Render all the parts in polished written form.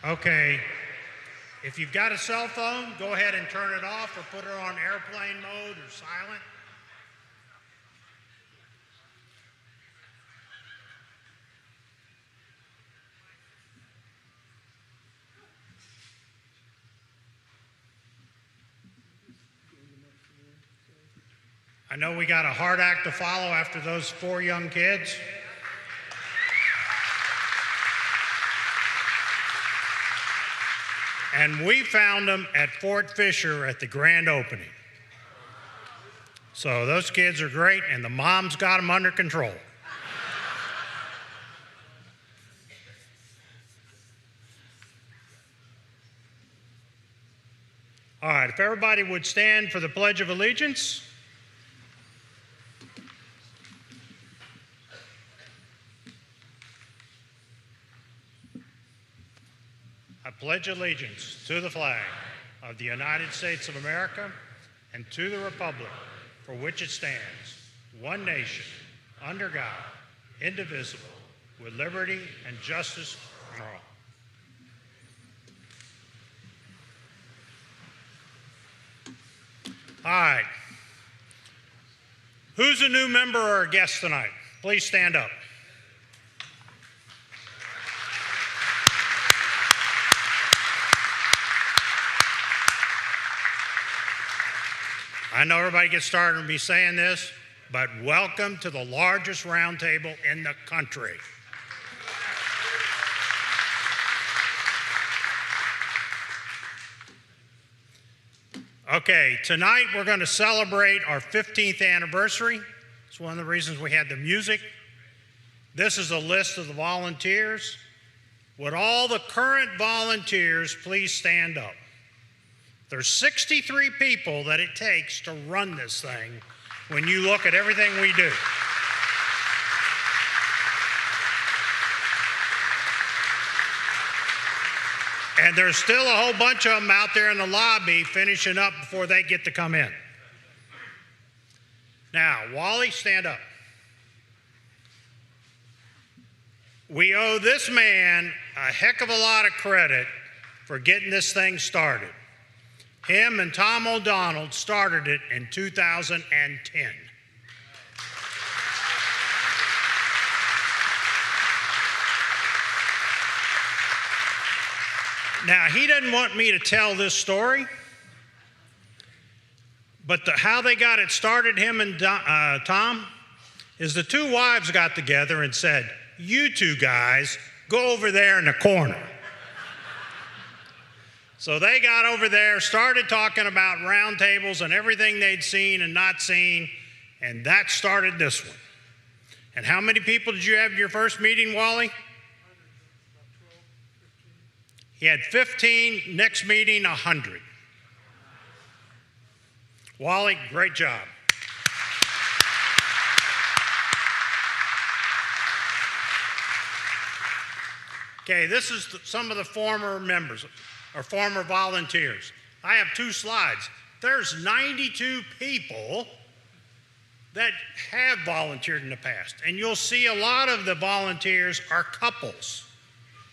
Okay, if you've got a cell phone, go ahead and turn it off or put it on airplane mode or silent. I know we got a hard act to follow after those 4 young kids. And we found them at Fort Fisher at the grand opening. So those kids are great, and the mom's got them under control. All right, if everybody would stand for the Pledge of Allegiance. I pledge allegiance to the flag of the United States of America and to the republic for which it stands, one nation, under God, indivisible, with liberty and justice for all. All right. Who's a new member or a guest tonight? Please stand up. I know everybody gets started with me saying this, but welcome to the largest round table in the country. Okay, tonight we're going to celebrate our 15th anniversary. It's one of the reasons we had the music. This is a list of the volunteers. Would all the current volunteers please stand up? There's 63 people that it takes to run this thing when you look at everything we do. And there's still a whole bunch of them out there in the lobby finishing up before they get to come in. Now, Wally, stand up. We owe this man a heck of a lot of credit for getting this thing started. Him and Tom O'Donnell started it in 2010. Now, he doesn't want me to tell this story, but how they got it started, him and Tom, is the 2 wives got together and said, "You 2 guys, go over there in the corner." So they got over there, started talking about round tables and everything they'd seen and not seen, and that started this one. And how many people did you have at your first meeting, Wally? He had 15, next meeting 100. Wally, great job. Okay, this is some of the former members or former volunteers. I have 2 slides. There's 92 people that have volunteered in the past, and you'll see a lot of the volunteers are couples,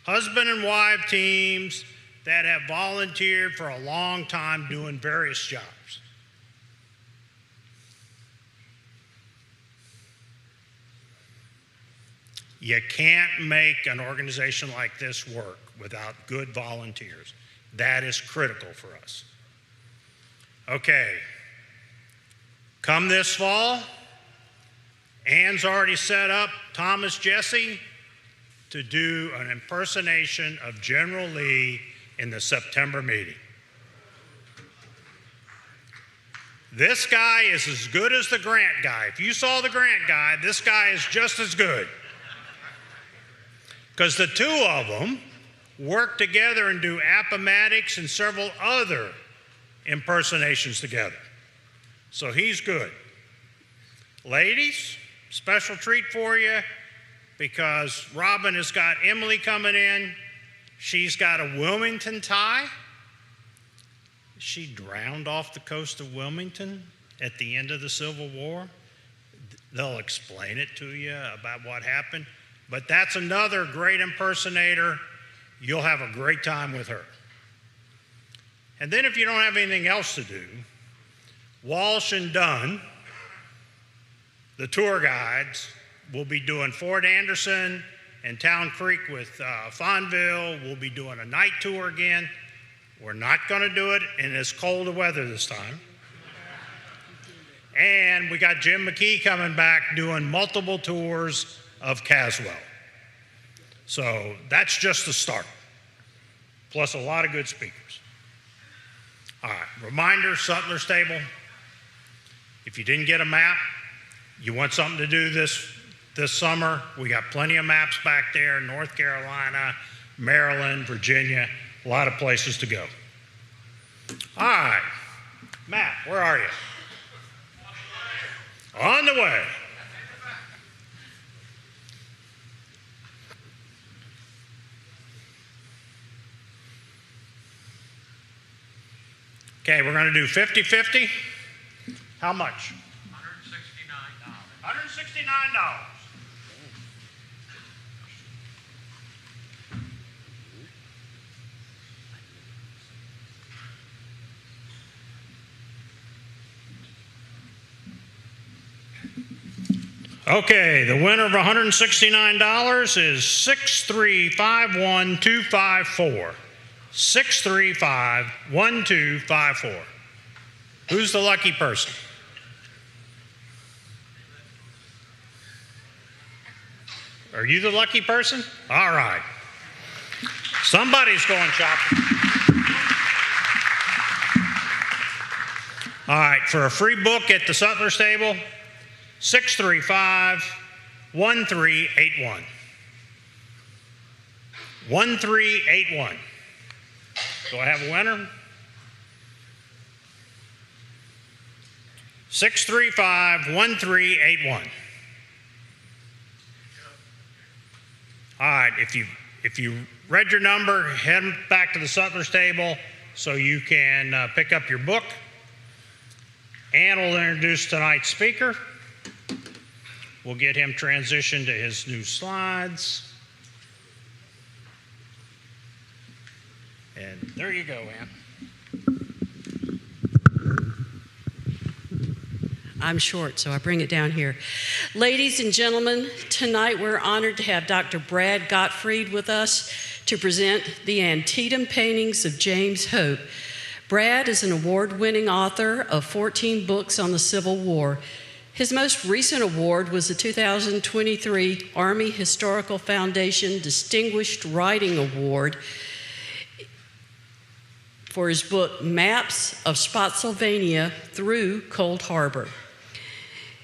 husband and wife teams that have volunteered for a long time doing various jobs. You can't make an organization like this work without good volunteers. That is critical for us. Okay, come this fall, Ann's already set up Thomas Jesse to do an impersonation of General Lee in the September meeting. This guy is as good as the Grant guy. If you saw the Grant guy, this guy is just as good. Because the 2 of them work together and do Appomattox and several other impersonations together. So he's good. Ladies, special treat for you because Robin has got Emily coming in. She's got a Wilmington tie. She drowned off the coast of Wilmington at the end of the Civil War. They'll explain it to you about what happened. But that's another great impersonator. you'll have a great time with her. And then if you don't have anything else to do, Walsh and Dunn, the tour guides, will be doing Fort Anderson and Town Creek with Fonville. We'll be doing a night tour again. We're not going to do it in this cold of weather this time. And we got Jim McKee coming back doing multiple tours of Caswell. So that's just the start, plus a lot of good speakers. All right, reminder, Sutler's Table. If you didn't get a map, you want something to do this summer, we got plenty of maps back there, North Carolina, Maryland, Virginia, a lot of places to go. All right, Matt, where are you? On the way. Okay, we're going to do 50-50. How much? $169. $169. Okay, the winner of $169 is 6351254. 6351254. Who's the lucky person? Are you the lucky person? All right. Somebody's going shopping. All right, for a free book at the Sutler's Table, 635-1381. 1381. Do I have a winner? 635-1381. All right, if you read your number, head back to the Sutler's Table so you can pick up your book. Ann will introduce tonight's speaker. We'll get him transitioned to his new slides. And there you go, Ann. I'm short, so I bring it down here. Ladies and gentlemen, tonight we're honored to have Dr. Brad Gottfried with us to present the Antietam paintings of James Hope. Brad is an award-winning author of 14 books on the Civil War. His most recent award was the 2023 Army Historical Foundation Distinguished Writing Award for his book, Maps of Spotsylvania Through Cold Harbor.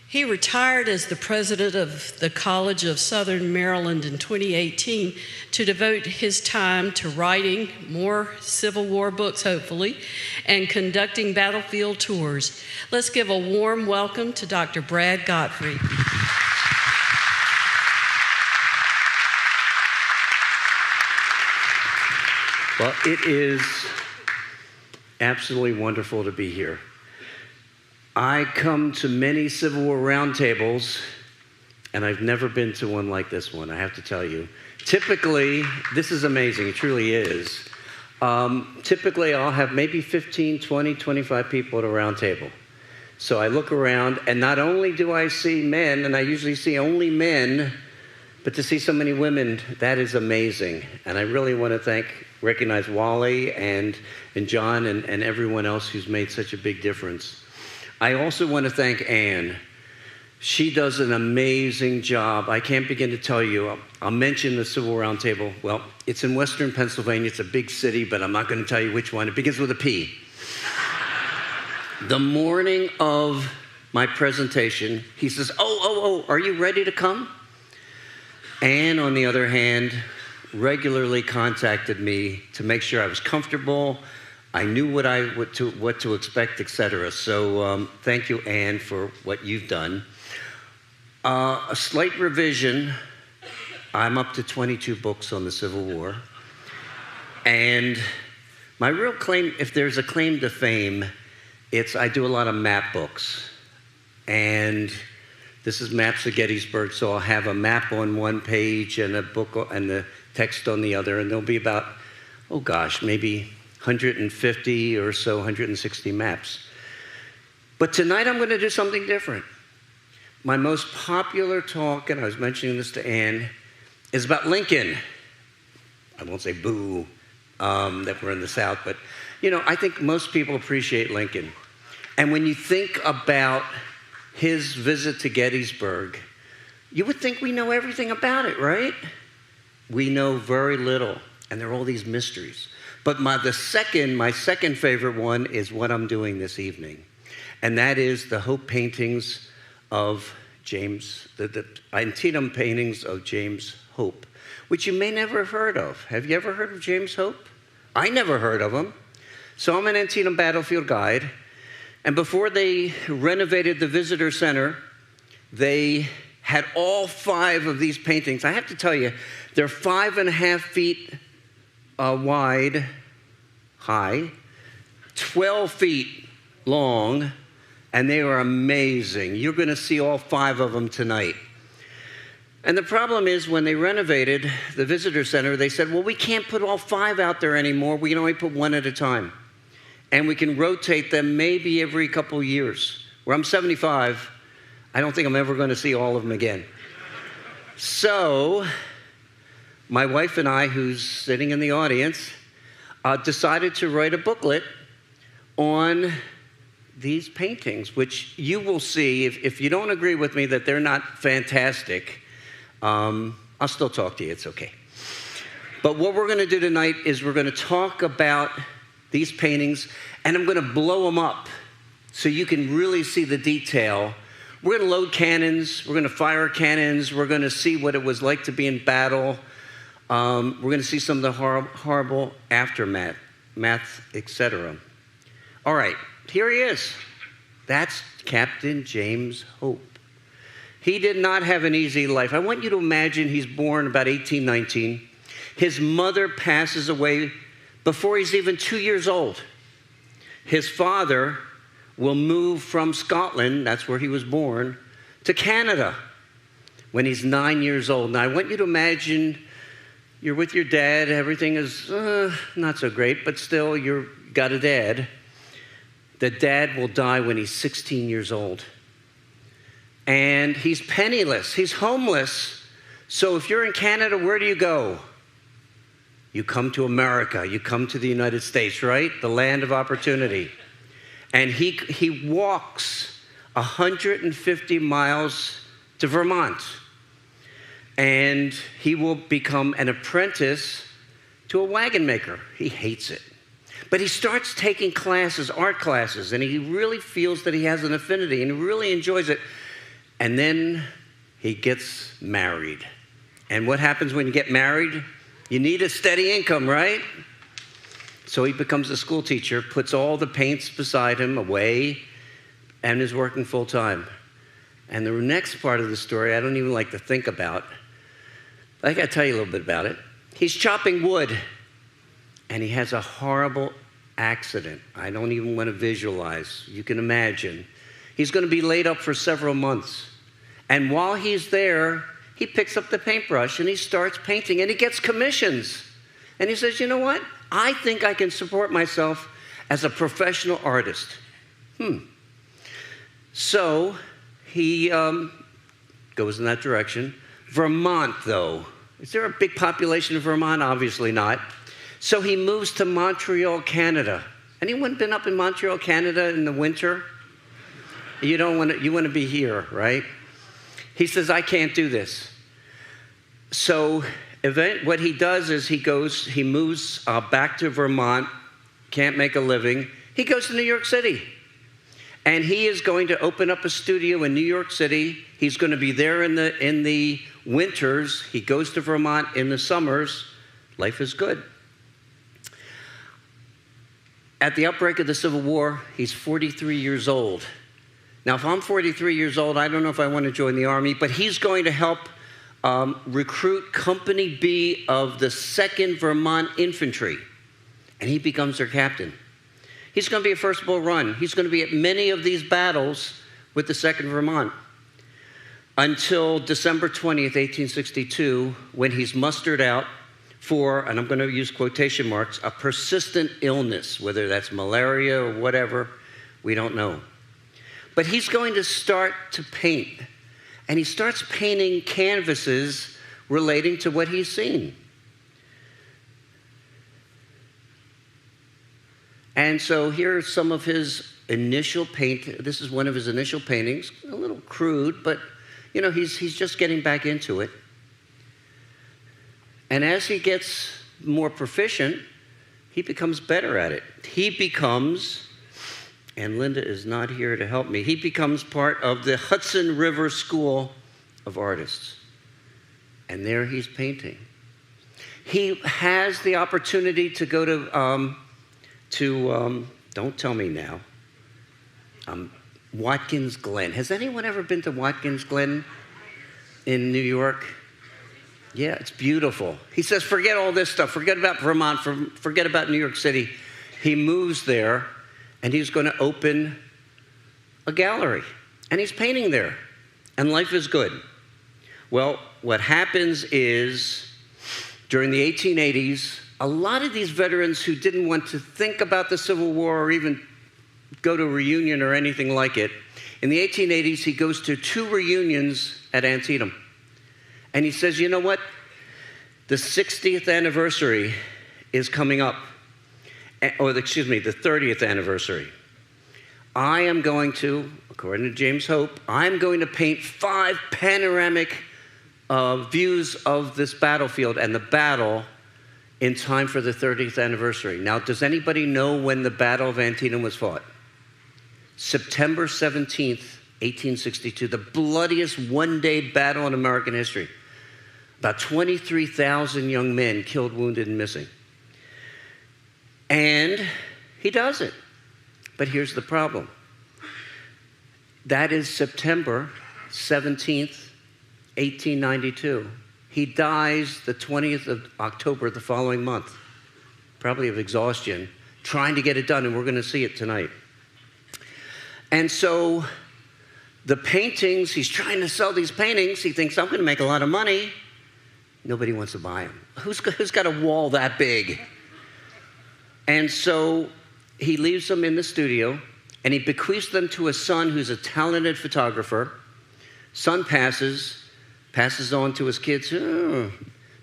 He retired as the president of the College of Southern Maryland in 2018 to devote his time to writing more Civil War books, hopefully, and conducting battlefield tours. Let's give a warm welcome to Dr. Brad Gottfried. Well, it is absolutely wonderful to be here. I come to many Civil War roundtables, and I've never been to one like this one, I have to tell you. Typically, this is amazing, it truly is. Typically, I'll have maybe 15, 20, 25 people at a round table. So I look around, and not only do I see men, and I usually see only men, but to see so many women, that is amazing. And I really want to recognize Wally and John and everyone else who's made such a big difference. I also want to thank Ann. She does an amazing job. I can't begin to tell you. I'll mention the Civil War Roundtable. Well, it's in Western Pennsylvania. It's a big city, but I'm not going to tell you which one. It begins with a P. The morning of my presentation, he says, oh, are you ready to come? Ann, on the other hand, regularly contacted me to make sure I was comfortable, I knew what to expect, etc. So thank you, Ann, for what you've done. A slight revision. I'm up to 22 books on the Civil War. And my real claim, if there's a claim to fame, it's I do a lot of map books. And This is maps of Gettysburg, so I'll have a map on one page and a book and the text on the other, and there'll be about, oh gosh, maybe 150 or so, 160 maps. But tonight I'm going to do something different. My most popular talk, and I was mentioning this to Ann, is about Lincoln. I won't say boo, that we're in the South, but I think most people appreciate Lincoln. And when you think about his visit to Gettysburg, you would think we know everything about it, right? We know very little, and there are all these mysteries. But my second favorite one is what I'm doing this evening, and that is the Hope paintings of James, the Antietam paintings of James Hope, which you may never have heard of. Have you ever heard of James Hope? I never heard of him. So I'm an Antietam Battlefield guide, and before they renovated the visitor center, they had all 5 of these paintings. I have to tell you, they're 5.5 feet wide, high, 12 feet long, and they are amazing. You're going to see all 5 of them tonight. And the problem is when they renovated the visitor center, they said, well, we can't put all 5 out there anymore. We can only put 1 at a time. And we can rotate them maybe every couple years. Where I'm 75, I don't think I'm ever going to see all of them again. So my wife and I, who's sitting in the audience, decided to write a booklet on these paintings, which you will see, if you don't agree with me that they're not fantastic, I'll still talk to you, it's okay. But what we're going to do tonight is we're going to talk about these paintings, and I'm going to blow them up so you can really see the detail. We're going to load cannons, we're going to fire cannons, we're going to see what it was like to be in battle. We're going to see some of the horrible aftermath, etc. All right, here he is. That's Captain James Hope. He did not have an easy life. I want you to imagine he's born about 1819. His mother passes away before he's even 2 years old. His father will move from Scotland, that's where he was born, to Canada when he's 9 years old. Now, I want you to imagine you're with your dad, everything is not so great, but still you've got a dad. The dad will die when he's 16 years old. And he's penniless, he's homeless. So if you're in Canada, where do you go? You come to America, you come to the United States, right? The land of opportunity. And he walks 150 miles to Vermont. And he will become an apprentice to a wagon maker. He hates it. But he starts taking classes, art classes, and he really feels that he has an affinity, and he really enjoys it. And then he gets married. And what happens when you get married? You need a steady income, right? So he becomes a school teacher, puts all the paints beside him away, and is working full time. And the next part of the story, I don't even like to think about. I got to tell you a little bit about it. He's chopping wood, and he has a horrible accident. I don't even want to visualize. You can imagine. He's going to be laid up for several months. And while he's there, he picks up the paintbrush, and he starts painting, and he gets commissions. And he says, you know what? I think I can support myself as a professional artist. So he goes in that direction. Vermont, though. Is there a big population of Vermont? Obviously not. So he moves to Montreal, Canada. Anyone been up in Montreal, Canada in the winter? You want to be here, right? He says, I can't do this. So what he does is he moves back to Vermont, can't make a living. He goes to New York City. And he is going to open up a studio in New York City. He's going to be there in the winters. He goes to Vermont in the summers. Life is good. At the outbreak of the Civil War, he's 43 years old. Now, if I'm 43 years old, I don't know if I want to join the Army, but he's going to help recruit Company B of the 2nd Vermont Infantry, and he becomes their captain. He's going to be a first Bull Run. He's going to be at many of these battles with the 2nd Vermont. until December 20th, 1862, when he's mustered out for, and I'm going to use quotation marks, a persistent illness, whether that's malaria or whatever, we don't know. But he's going to start to paint, and he starts painting canvases relating to what he's seen. And so here's some of his initial this is one of his initial paintings, a little crude, but you know, he's just getting back into it. And as he gets more proficient, he becomes better at it. He becomes, and Linda is not here to help me, he becomes part of the Hudson River School of Artists. And there he's painting. He has the opportunity to go to don't tell me now, Watkins Glen. Has anyone ever been to Watkins Glen in New York? Yeah, it's beautiful. He says, forget all this stuff. Forget about Vermont. Forget about New York City. He moves there, and he's going to open a gallery. And he's painting there. And life is good. Well, what happens is, during the 1880s, a lot of these veterans who didn't want to think about the Civil War or even go to a reunion or anything like it, in the 1880s, he goes to 2 reunions at Antietam. And he says, you know what? The 60th anniversary is coming up. Or, excuse me, the 30th anniversary. I am going to, according to James Hope, I'm going to paint 5 panoramic views of this battlefield and the battle in time for the 30th anniversary. Now, does anybody know when the Battle of Antietam was fought? September 17th, 1862, the bloodiest one-day battle in American history. About 23,000 young men killed, wounded, and missing. And he does it. But here's the problem. That is September 17th, 1892. He dies the 20th of October the following month, probably of exhaustion, trying to get it done, and we're going to see it tonight. And so the paintings, he's trying to sell these paintings. He thinks, I'm going to make a lot of money. Nobody wants to buy them. Who's got a wall that big? And so he leaves them in the studio, and he bequeaths them to a son who's a talented photographer. Son passes on to his kids.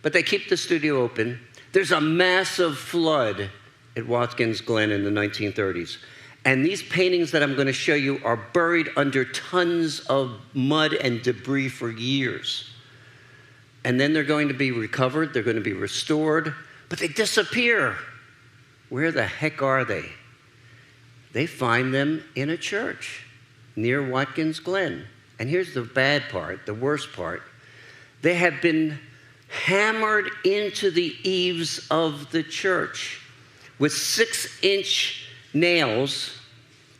But they keep the studio open. There's a massive flood at Watkins Glen in the 1930s. And these paintings that I'm going to show you are buried under tons of mud and debris for years. And then they're going to be recovered. They're going to be restored. But they disappear. Where the heck are they? They find them in a church near Watkins Glen. And here's the bad part, the worst part. They have been hammered into the eaves of the church with 6-inch nails.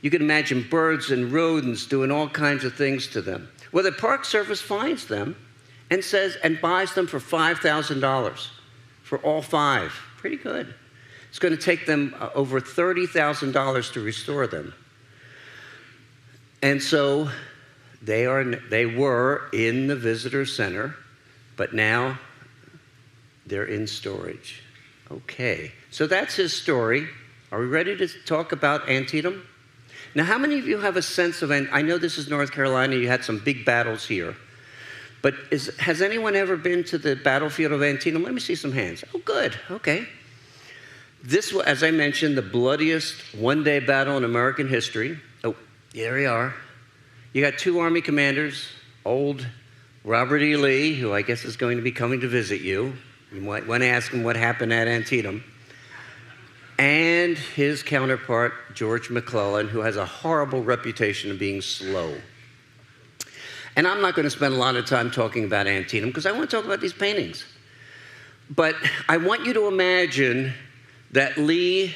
You can imagine birds and rodents doing all kinds of things to them. Well, the Park Service finds them and buys them for $5,000 for all 5. Pretty good. It's going to take them over $30,000 to restore them. And so they were in the visitor center, but now they're in storage. Okay, so that's his story. Are we ready to talk about Antietam? Now, how many of you have a sense of, I know this is North Carolina, you had some big battles here, but has anyone ever been to the battlefield of Antietam? Let me see some hands. Oh, good, okay. This was, as I mentioned, the bloodiest one-day battle in American history. Oh, there we are. You got 2 Army commanders, old Robert E. Lee, who I guess is going to be coming to visit you. You might want to ask him what happened at Antietam. And his counterpart, George McClellan, who has a horrible reputation of being slow. And I'm not going to spend a lot of time talking about Antietam because I want to talk about these paintings. But I want you to imagine that Lee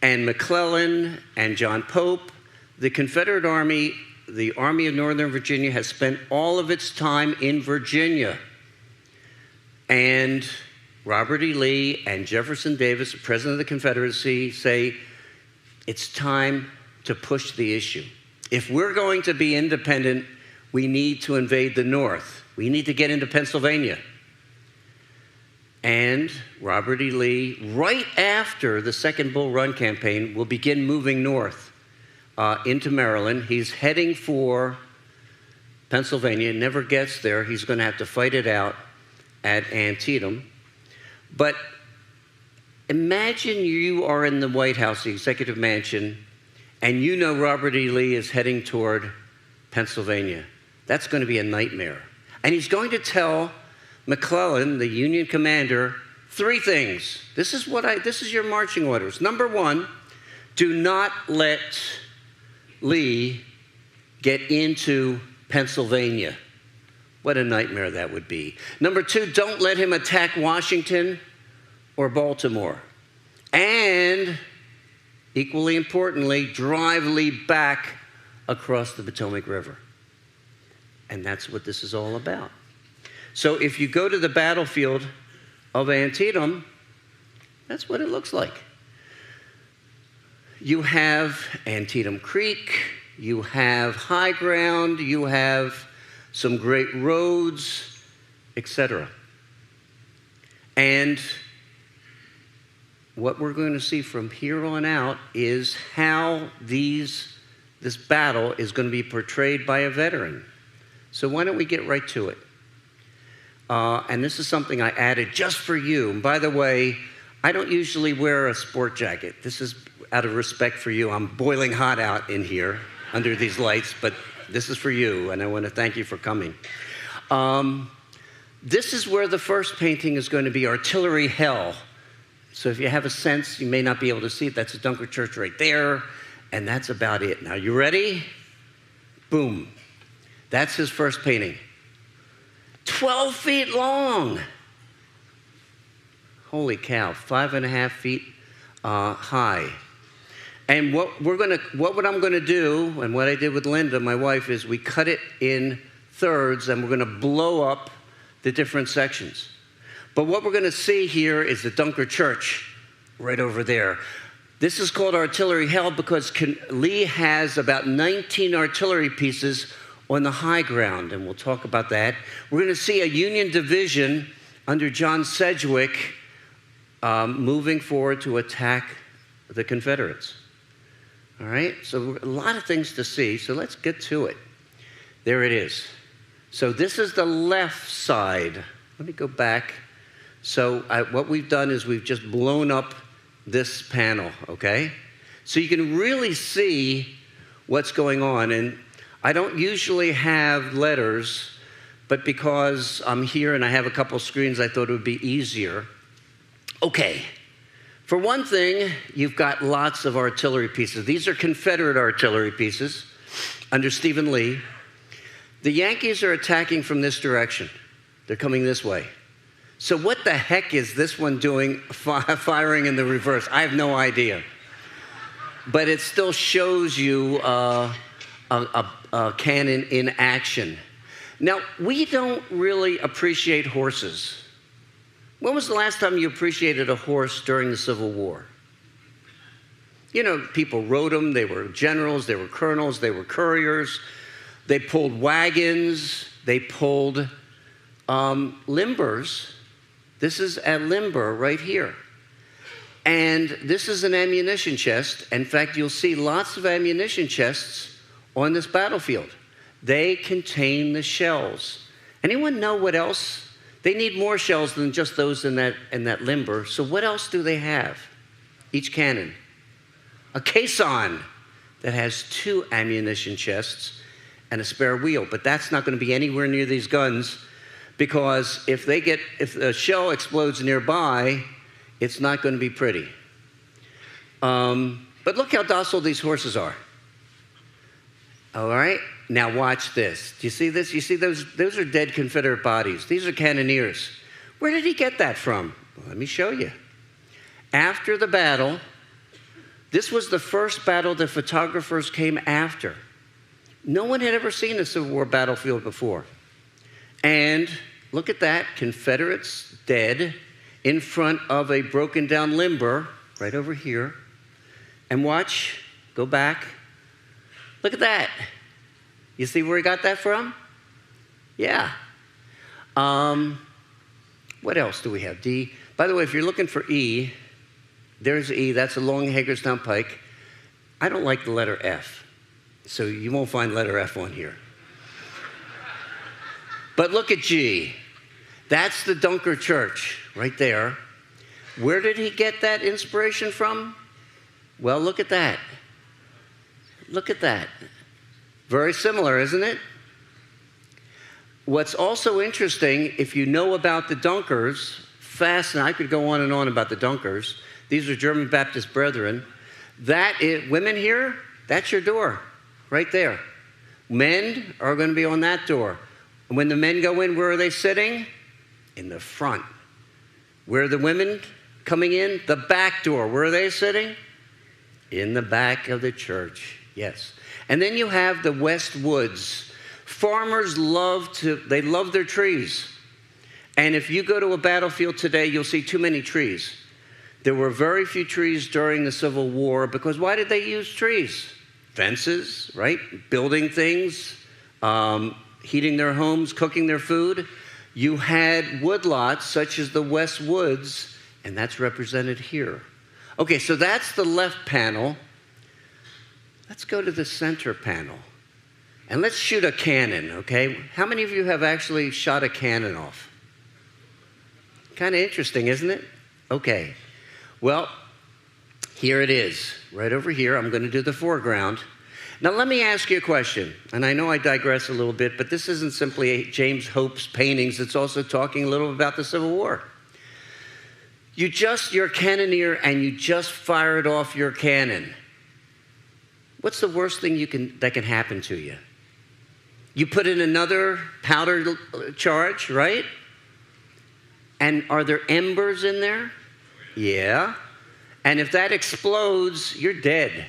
and McClellan and John Pope, the Confederate Army, the Army of Northern Virginia, has spent all of its time in Virginia. And Robert E. Lee and Jefferson Davis, the President of the Confederacy, say, it's time to push the issue. If we're going to be independent, we need to invade the North. We need to get into Pennsylvania. And Robert E. Lee, right after the Second Bull Run campaign, will begin moving north into Maryland. He's heading for Pennsylvania, never gets there. He's going to have to fight it out at Antietam. But imagine you are in the White House, the Executive Mansion, and you know Robert E. Lee is heading toward Pennsylvania. That's going to be a nightmare. And he's going to tell McClellan, the Union commander, 3 things. This is your marching orders. Number 1, do not let Lee get into Pennsylvania. What a nightmare that would be. Number 2, don't let him attack Washington or Baltimore. And equally importantly, drive Lee back across the Potomac River. And that's what this is all about. So if you go to the battlefield of Antietam, that's what it looks like. You have Antietam Creek, you have high ground, you have some great roads, etc. And what we're going to see from here on out is how this battle is going to be portrayed by a veteran. So why don't we get right to it? And this is something I added just for you. And by the way, I don't usually wear a sport jacket. This is out of respect for you. I'm boiling hot out in here under these lights, but this is for you, and I want to thank you for coming. This is where the first painting is going to be Artillery Hell. So if you have a sense, you may not be able to see it. That's a Dunker Church right there, and that's about it. Now, you ready? Boom. That's his first painting. 12 feet long. Holy cow, 5.5 feet high. And what I'm going to do, and what I did with Linda, my wife, is we cut it in thirds, and we're going to blow up the different sections. But what we're going to see here is the Dunker Church right over there. This is called Artillery Hell because Lee has about 19 artillery pieces on the high ground, and we'll talk about that. We're going to see a Union division under John Sedgwick moving forward to attack the Confederates. All right, so a lot of things to see, so let's get to it. There it is. So this is the left side. Let me go back. So what we've done is we've just blown up this panel, okay? So you can really see what's going on. And I don't usually have letters, but because I'm here and I have a couple screens, I thought it would be easier. Okay. For one thing, you've got lots of artillery pieces. These are Confederate artillery pieces under Stephen Lee. The Yankees are attacking from this direction. They're coming this way. So what the heck is this one doing firing in the reverse? I have no idea. But it still shows you a cannon in action. Now, we don't really appreciate horses. When was the last time you appreciated a horse during the Civil War? You know, people rode them. They were generals. They were colonels. They were couriers. They pulled wagons. They pulled limbers. This is a limber right here. And this is an ammunition chest. In fact, you'll see lots of ammunition chests on this battlefield. They contain the shells. Anyone know what else? They need more shells than just those in that limber. So what else do they have? Each cannon. A caisson that has 2 ammunition chests and a spare wheel. But that's not going to be anywhere near these guns because if a shell explodes nearby, it's not going to be pretty. But look how docile these horses are. All right? Now watch this. Do you see this? You see those are dead Confederate bodies. These are cannoneers. Where did he get that from? Well, let me show you. After the battle, this was the first battle the photographers came after. No one had ever seen a Civil War battlefield before. And look at that, Confederates dead in front of a broken down limber right over here. And watch, go back. Look at that. You see where he got that from? Yeah. What else do we have? D. By the way, if you're looking for E, there's E. That's a long Hagerstown pike. I don't like the letter F, so you won't find letter F on here. But look at G. That's the Dunker Church right there. Where did he get that inspiration from? Well, look at that. Look at that. Very similar, isn't it? What's also interesting, if you know about the Dunkers, fascinating. I could go on and on about the Dunkers. These are German Baptist brethren. That is, women here, that's your door, right there. Men are going to be on that door. When the men go in, where are they sitting? In the front. Where are the women coming in? The back door. Where are they sitting? In the back of the church, yes. And then you have the West Woods. Farmers love their trees. And if you go to a battlefield today, you'll see too many trees. There were very few trees during the Civil War because why did they use trees? Fences, right? Building things, heating their homes, cooking their food. You had woodlots such as the West Woods, and that's represented here. Okay, so that's the left panel. Let's go to the center panel. And let's shoot a cannon, okay? How many of you have actually shot a cannon off? Kind of interesting, isn't it? Okay. Well, here it is. Right over here, I'm going to do the foreground. Now, let me ask you a question. And I know I digress a little bit, but this isn't simply James Hope's paintings. It's also talking a little about the Civil War. You're a cannoneer, and you just fired off your cannon. What's the worst thing that can happen to you? You put in another powder charge, right? And are there embers in there? Yeah. And if that explodes, you're dead.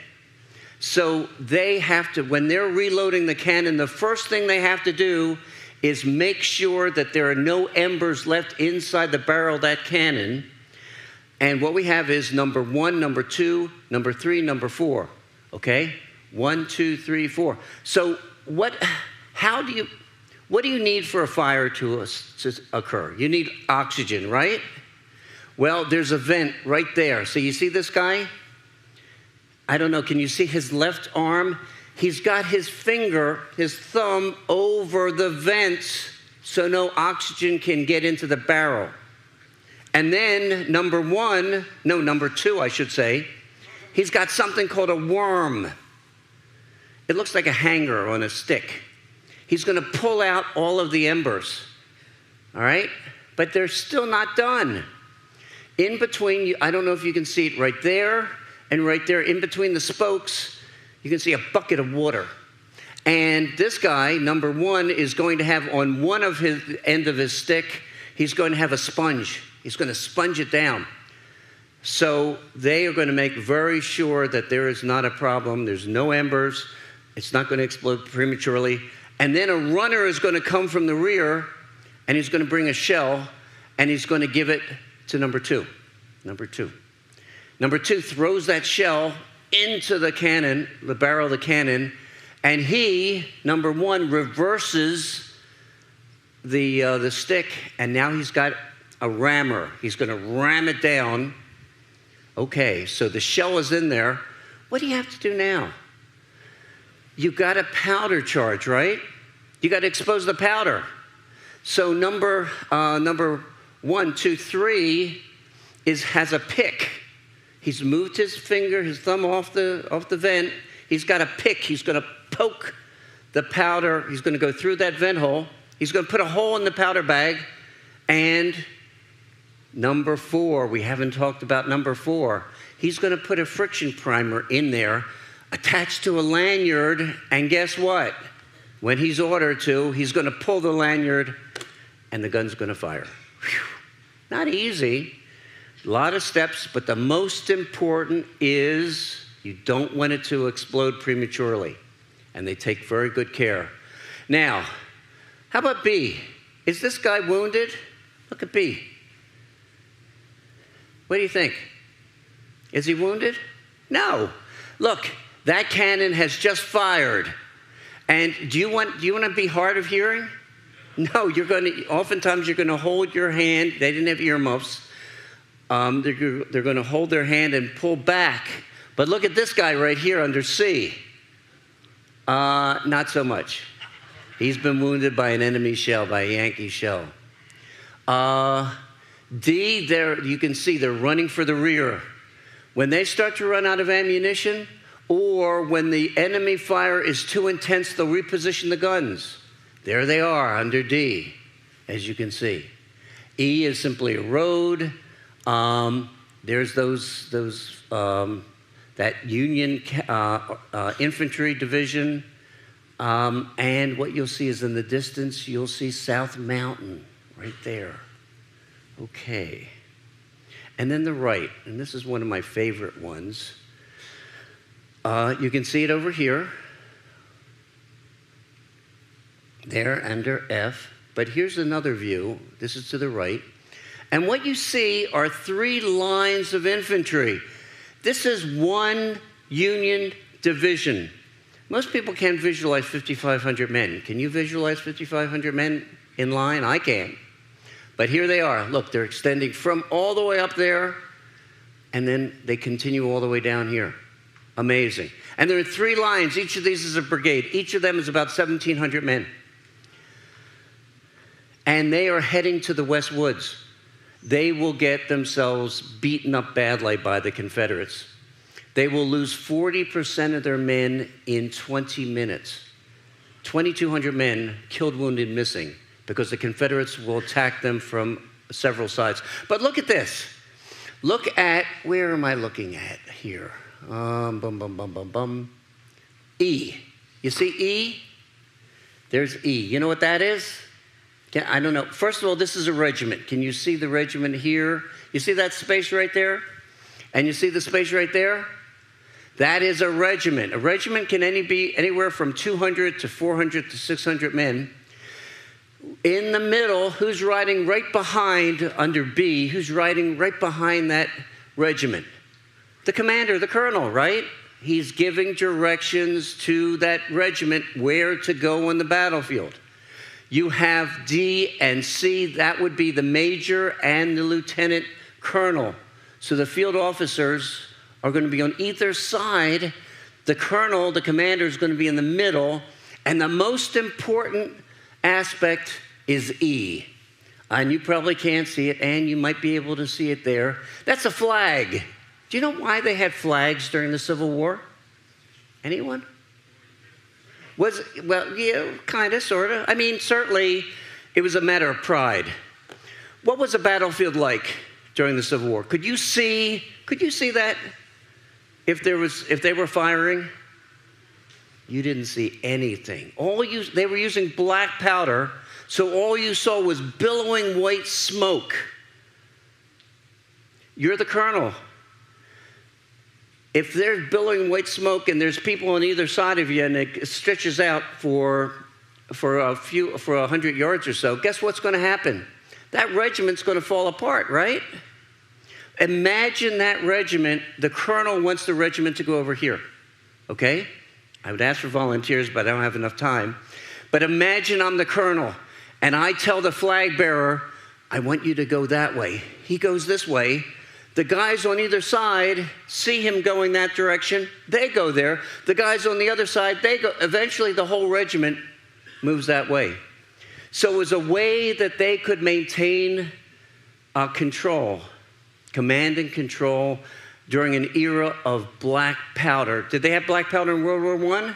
So they have to, when they're reloading the cannon, the first thing they have to do is make sure that there are no embers left inside the barrel of that cannon. And what we have is number 1, number 2, number 3, number 4. Okay? 1, 2, 3, 4. So what do you need for a fire to occur? You need oxygen, right? Well, there's a vent right there. So you see this guy? I don't know, can you see his left arm? He's got his thumb over the vent so no oxygen can get into the barrel. And then number 2, I should say, he's got something called a worm. It looks like a hanger on a stick. He's going to pull out all of the embers, all right? But they're still not done. In between, I don't know if you can see it right there and right there, in between the spokes, you can see a bucket of water. And this guy, number 1, is going to have on one of his end of his stick, he's going to have a sponge. He's going to sponge it down. So they are going to make very sure that there is not a problem. There's no embers. It's not going to explode prematurely. And then a runner is going to come from the rear, and he's going to bring a shell, and he's going to give it to number 2. Number 2. Number 2 throws that shell into the cannon, the barrel of the cannon, and he, number 1, reverses the stick, and now he's got a rammer. He's going to ram it down. Okay, so the shell is in there. What do you have to do now? You got a powder charge, right? You got to expose the powder. So number 1, 2, 3 has a pick. He's moved his thumb off the vent. He's got a pick. He's going to poke the powder. He's going to go through that vent hole. He's going to put a hole in the powder bag. And number 4, we haven't talked about number 4. He's going to put a friction primer in there, attached to a lanyard, and guess what? When he's ordered to, he's going to pull the lanyard, and the gun's going to fire. Whew. Not easy. A lot of steps, but the most important is you don't want it to explode prematurely, and they take very good care. Now, how about B? Is this guy wounded? Look at B. What do you think? Is he wounded? No. Look, that cannon has just fired. And do you want to be hard of hearing? No, oftentimes you're going to hold your hand. They didn't have earmuffs. They're going to hold their hand and pull back. But look at this guy right here under C. Not so much. He's been wounded by an enemy shell, by a Yankee shell. D, there you can see they're running for the rear. When they start to run out of ammunition, or when the enemy fire is too intense, they'll reposition the guns. There they are under D, as you can see. E is simply a road. There's that Union infantry division. And what you'll see is in the distance, you'll see South Mountain right there. Okay. And then the right, and this is one of my favorite ones. You can see it over here. There under F. But here's another view. This is to the right. And what you see are 3 lines of infantry. This is one Union division. Most people can't visualize 5,500 men. Can you visualize 5,500 men in line? I can. But here they are. Look, they're extending from all the way up there, and then they continue all the way down here. Amazing. And there are 3 lines. Each of these is a brigade. Each of them is about 1,700 men. And they are heading to the West Woods. They will get themselves beaten up badly by the Confederates. They will lose 40% of their men in 20 minutes. 2,200 men killed, wounded, missing, because the Confederates will attack them from several sides. But look at this. Look at, where am I looking at here? E. You see E? There's E. You know what that is? I don't know. First of all, this is a regiment. Can you see the regiment here? You see that space right there? And you see the space right there? That is a regiment. A regiment can be anywhere from 200 to 400 to 600 men. In the middle, who's riding right behind, under B, who's riding right behind that regiment? The commander, the colonel, right? He's giving directions to that regiment where to go on the battlefield. You have D and C, that would be the major and the lieutenant colonel. So the field officers are going to be on either side. The colonel, the commander, is going to be in the middle. And the most important aspect is E. And you probably can't see it, and you might be able to see it there. That's a flag. Do you know why they had flags during the Civil War? Anyone? Well, yeah, kind of, sort of. I mean, certainly it was a matter of pride. What was the battlefield like during the Civil War? Could you see that if they were firing? You didn't see anything. They were using black powder, so all you saw was billowing white smoke. You're the colonel. If there's billowing white smoke and there's people on either side of you and it stretches out for 100 yards or so, guess what's going to happen? That regiment's going to fall apart, right? Imagine that regiment. The colonel wants the regiment to go over here, okay? I would ask for volunteers, but I don't have enough time. But imagine I'm the colonel, and I tell the flag bearer, I want you to go that way. He goes this way. The guys on either side see him going that direction. They go there. The guys on the other side, they go. Eventually, the whole regiment moves that way. So it was a way that they could maintain control, command and control during an era of black powder. Did they have black powder in World War I?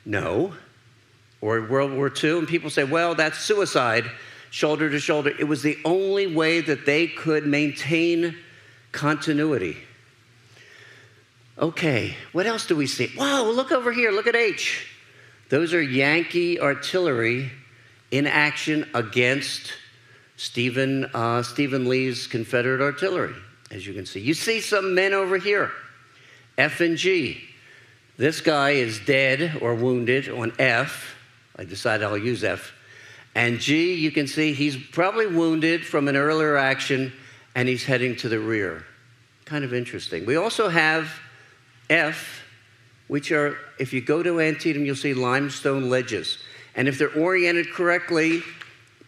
No. Or World War II? And people say, well, that's suicide, shoulder to shoulder. It was the only way that they could maintain continuity. Okay, what else do we see? Whoa, look over here, look at H. Those are Yankee artillery in action against Stephen Lee's Confederate artillery, as you can see. You see some men over here, F and G. This guy is dead or wounded on F. I decided I'll use F. And G, you can see he's probably wounded from an earlier action, and he's heading to the rear. Kind of interesting. We also have F, which are, if you go to Antietam, you'll see limestone ledges. And if they're oriented correctly,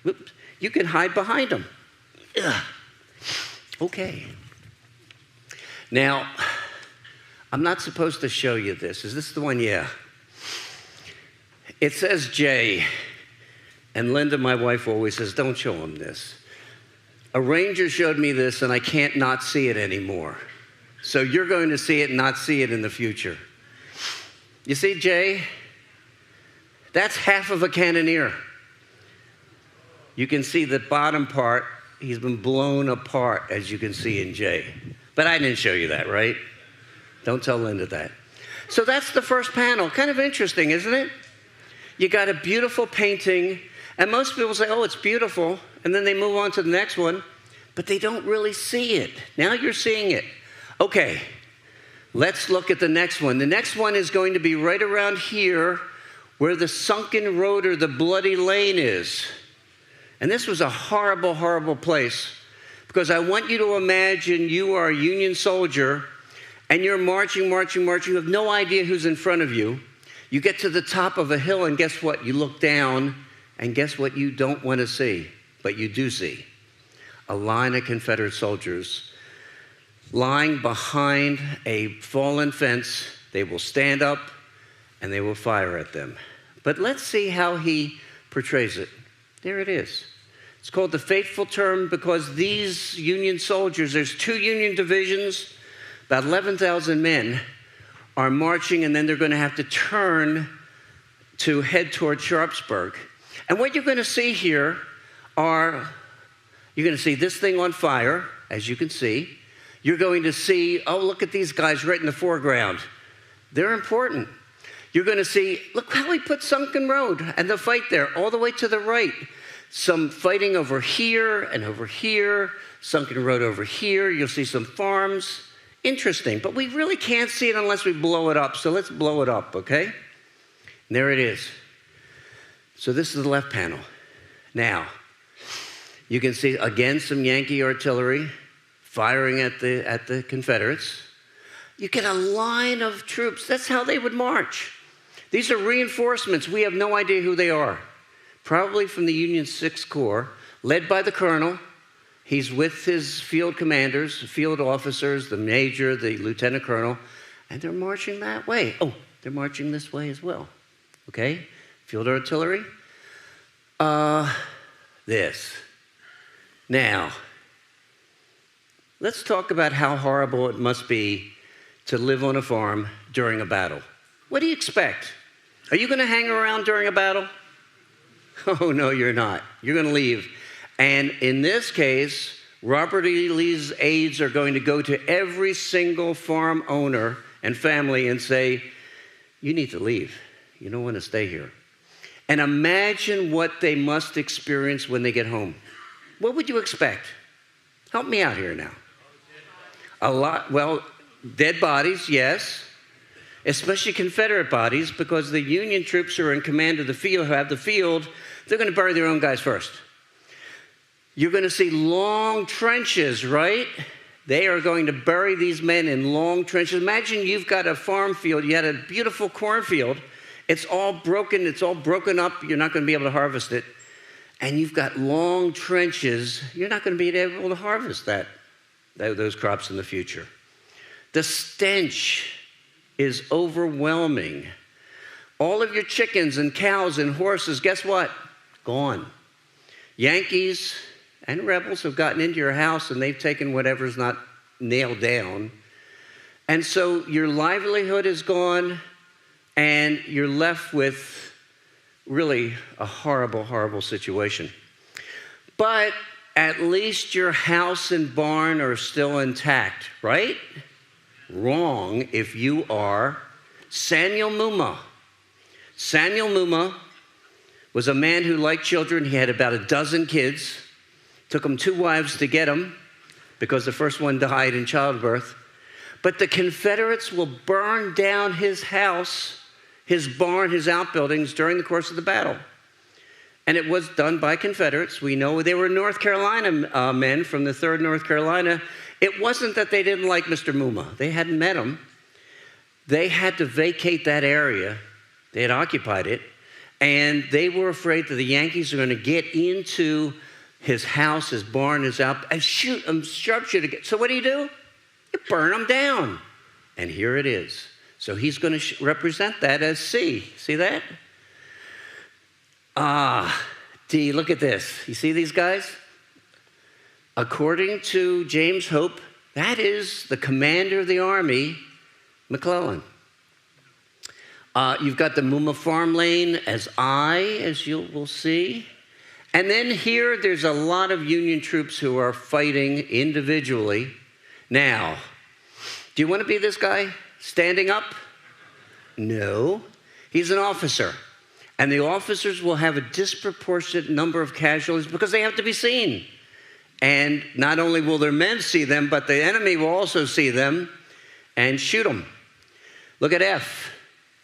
whoops, you can hide behind them. Ugh. Okay. Now, I'm not supposed to show you this. Is this the one? Yeah. It says J. And Linda, my wife, always says, don't show him this. A ranger showed me this, and I can't not see it anymore. So you're going to see it and not see it in the future. You see, Jay? That's half of a cannoneer. You can see the bottom part. He's been blown apart, as you can see in Jay. But I didn't show you that, right? Don't tell Linda that. So that's the first panel. Kind of interesting, isn't it? You got a beautiful painting, and most people say, oh, it's beautiful, and then they move on to the next one, but they don't really see it. Now you're seeing it. Okay, let's look at the next one. The next one is going to be right around here where the sunken road or the bloody lane is. And this was a horrible, horrible place, because I want you to imagine you are a Union soldier, and you're marching, marching, marching. You have no idea who's in front of you. You get to the top of a hill, and guess what? You look down, and guess what you don't want to see, but you do see? A line of Confederate soldiers lying behind a fallen fence. They will stand up, and they will fire at them. But let's see how he portrays it. There it is. It's called the Fateful Term because these Union soldiers, there's 2 Union divisions, about 11,000 men, are marching, and then they're going to have to turn to head toward Sharpsburg. And what you're going to see here are, you're going to see this thing on fire, as you can see. You're going to see, oh, look at these guys right in the foreground. They're important. You're going to see, look how he put Sunken Road and the fight there, all the way to the right. Some fighting over here and over here, Sunken Road over here. You'll see some farms. Interesting, but we really can't see it unless we blow it up. So let's blow it up, okay? And there it is. So this is the left panel. Now, you can see, again, some Yankee artillery firing at the Confederates. You get a line of troops. That's how they would march. These are reinforcements. We have no idea who they are. Probably from the Union 6th Corps, led by the colonel. He's with his field commanders, field officers, the major, the lieutenant colonel, and they're marching that way. Oh, they're marching this way as well. Okay? Field artillery. This. Now, let's talk about how horrible it must be to live on a farm during a battle. What do you expect? Are you going to hang around during a battle? Oh, no, you're not. You're going to leave. And in this case, Robert E. Lee's aides are going to go to every single farm owner and family and say, you need to leave. You don't want to stay here. And imagine what they must experience when they get home. What would you expect? Help me out here now. A lot, well, dead bodies, yes. Especially Confederate bodies, because the Union troops who are in command of the field, who have the field, they're going to bury their own guys first. You're going to see long trenches, right? They are going to bury these men in long trenches. Imagine you've got a farm field. You had a beautiful cornfield. It's all broken up. You're not going to be able to harvest it. And you've got long trenches. You're not going to be able to harvest those crops in the future. The stench is overwhelming. All of your chickens and cows and horses, guess what? Gone. Yankees and rebels have gotten into your house and they've taken whatever's not nailed down. And so your livelihood is gone and you're left with really a horrible, horrible situation. But at least your house and barn are still intact, right? Wrong if you are Samuel Muma. Samuel Muma was a man who liked children. He had about a dozen kids. Took him 2 wives to get him because the first one died in childbirth. But the Confederates will burn down his house, his barn, his outbuildings during the course of the battle. And it was done by Confederates. We know they were North Carolina men from the 3rd North Carolina. It wasn't that they didn't like Mr. Muma. They hadn't met him. They had to vacate that area. They had occupied it. And they were afraid that the Yankees are going to get into his house, his barn, his out, and shoot him sharpshooter. So what do? You burn them down. And here it is. So he's going to represent that as C. See that? D, look at this. You see these guys? According to James Hope, that is the commander of the army, McClellan. You've got the Muma Farm Lane as I, as you will see. And then here, there's a lot of Union troops who are fighting individually. Now, do you want to be this guy standing up? No. He's an officer. And the officers will have a disproportionate number of casualties because they have to be seen. And not only will their men see them, but the enemy will also see them and shoot them. Look at F.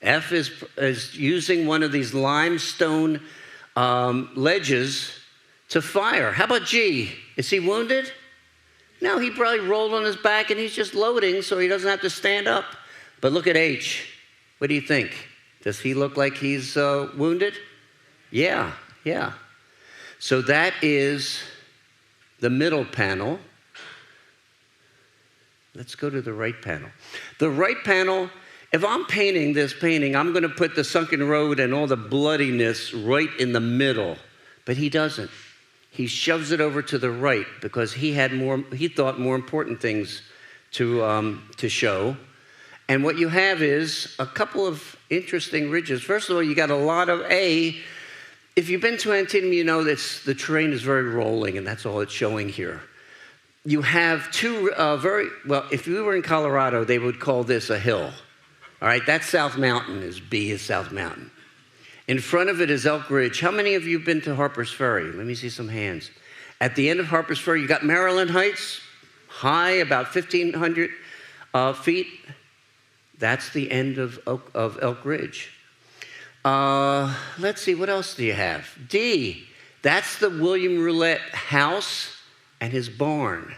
F is using one of these limestone ledges to fire. How about G? Is he wounded? No, he probably rolled on his back and he's just loading so he doesn't have to stand up. But look at H. What do you think? Does he look like he's wounded? Yeah. So that is the middle panel. Let's go to the right panel. The right panel, if I'm painting this painting, I'm going to put the sunken road and all the bloodiness right in the middle. But he doesn't. He shoves it over to the right because he thought more important things to show. And what you have is a couple of interesting ridges. First of all, you got a lot of A. If you've been to Antietam, you know that the terrain is very rolling, and that's all it's showing here. You have two if we were in Colorado, they would call this a hill. All right, that's South Mountain, B is South Mountain. In front of it is Elk Ridge. How many of you have been to Harper's Ferry? Let me see some hands. At the end of Harper's Ferry, you got Maryland Heights, high, about 1,500 feet. That's the end of Elk Ridge. Let's see, what else do you have? D, that's the William Roulette house and his barn.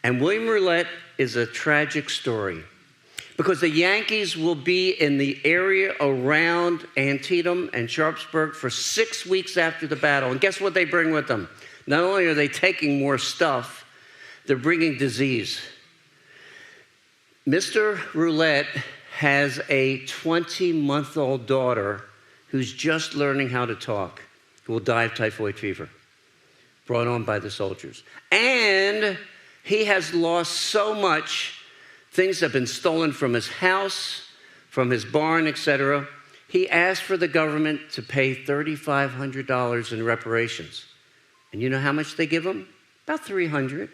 And William Roulette is a tragic story because the Yankees will be in the area around Antietam and Sharpsburg for 6 weeks after the battle. And guess what they bring with them? Not only are they taking more stuff, they're bringing disease. Mr. Roulette has a 20-month-old daughter who's just learning how to talk, who will die of typhoid fever, brought on by the soldiers. And he has lost so much. Things have been stolen from his house, from his barn, etc. He asked for the government to pay $3,500 in reparations. And you know how much they give him? About $300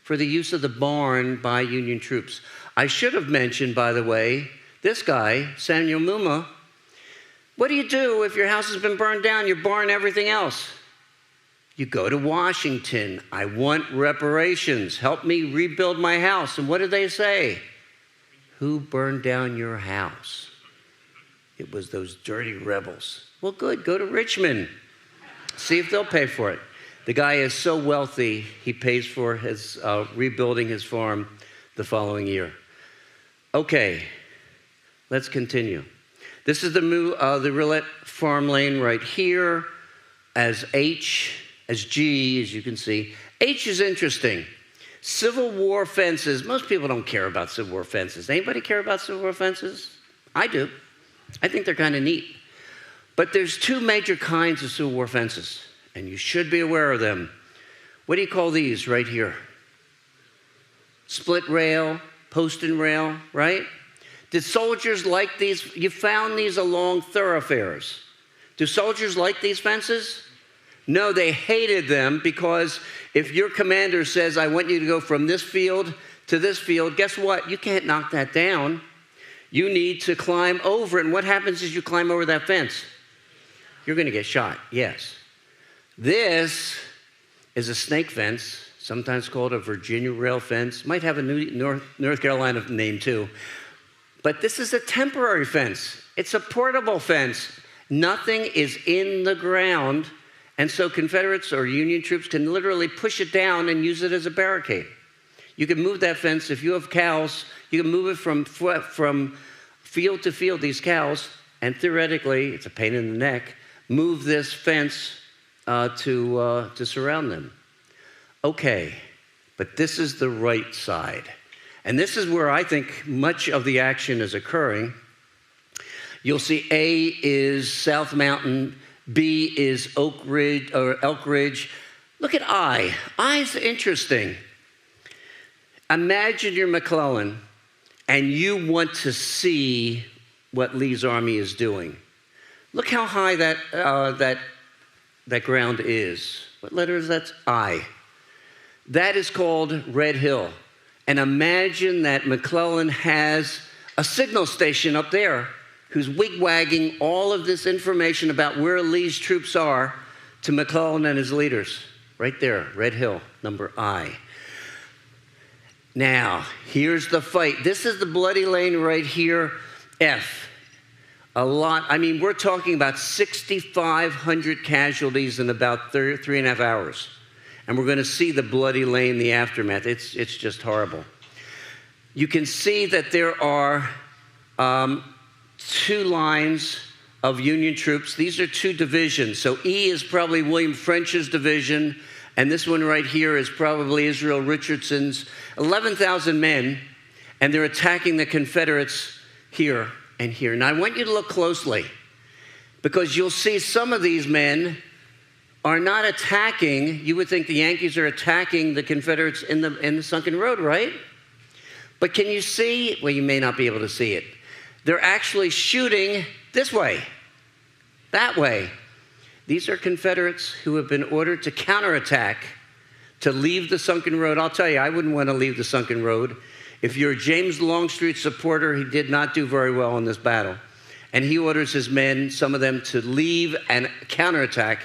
for the use of the barn by Union troops. I should have mentioned, by the way, this guy, Samuel Muma. What do you do if your house has been burned down, your barn, everything else? You go to Washington. I want reparations. Help me rebuild my house. And what did they say? Who burned down your house? It was those dirty rebels. Well, good. Go to Richmond. See if they'll pay for it. The guy is so wealthy, he pays for his rebuilding his farm the following year. Okay, let's continue. This is the Roulette Farm Lane right here as H, as G, as you can see. H is interesting. Civil War fences. Most people don't care about Civil War fences. Anybody care about Civil War fences? I do. I think they're kind of neat. But there's two major kinds of Civil War fences, and you should be aware of them. What do you call these right here? Split rail, post and rail, right? Did soldiers like these? You found these along thoroughfares. Do soldiers like these fences? No, they hated them because if your commander says, I want you to go from this field to this field, guess what? You can't knock that down. You need to climb over it. And what happens is you climb over that fence? You're going to get shot, yes. This is a snake fence, sometimes called a Virginia rail fence. Might have a North Carolina name too. But this is a temporary fence. It's a portable fence. Nothing is in the ground. And so Confederates or Union troops can literally push it down and use it as a barricade. You can move that fence. If you have cows, you can move it from field to field, these cows, and theoretically, it's a pain in the neck, move this fence to surround them. Okay, but this is the right side. And this is where I think much of the action is occurring. You'll see A is South Mountain, B is Elk Ridge. Look at I. I's interesting. Imagine you're McClellan and you want to see what Lee's army is doing. Look how high that ground is. What letter is that? I. That is called Red Hill. And imagine that McClellan has a signal station up there who's wigwagging all of this information about where Lee's troops are to McClellan and his leaders. Right there, Red Hill, number I. Now, here's the fight. This is the bloody lane right here, F. A lot, I mean, we're talking about 6,500 casualties in about 3.5 hours. And we're going to see the bloody lane, the aftermath. It's just horrible. You can see that there are 2 lines of Union troops. These are 2 divisions. So E is probably William French's division, and this one right here is probably Israel Richardson's. 11,000 men, and they're attacking the Confederates here and here. Now, I want you to look closely, because you'll see some of these men are not attacking. You would think the Yankees are attacking the Confederates in the sunken road, right? But can you see? Well, you may not be able to see it. They're actually shooting this way, that way. These are Confederates who have been ordered to counterattack, to leave the sunken road. I'll tell you, I wouldn't want to leave the sunken road. If you're a James Longstreet supporter, he did not do very well in this battle. And he orders his men, some of them, to leave and counterattack,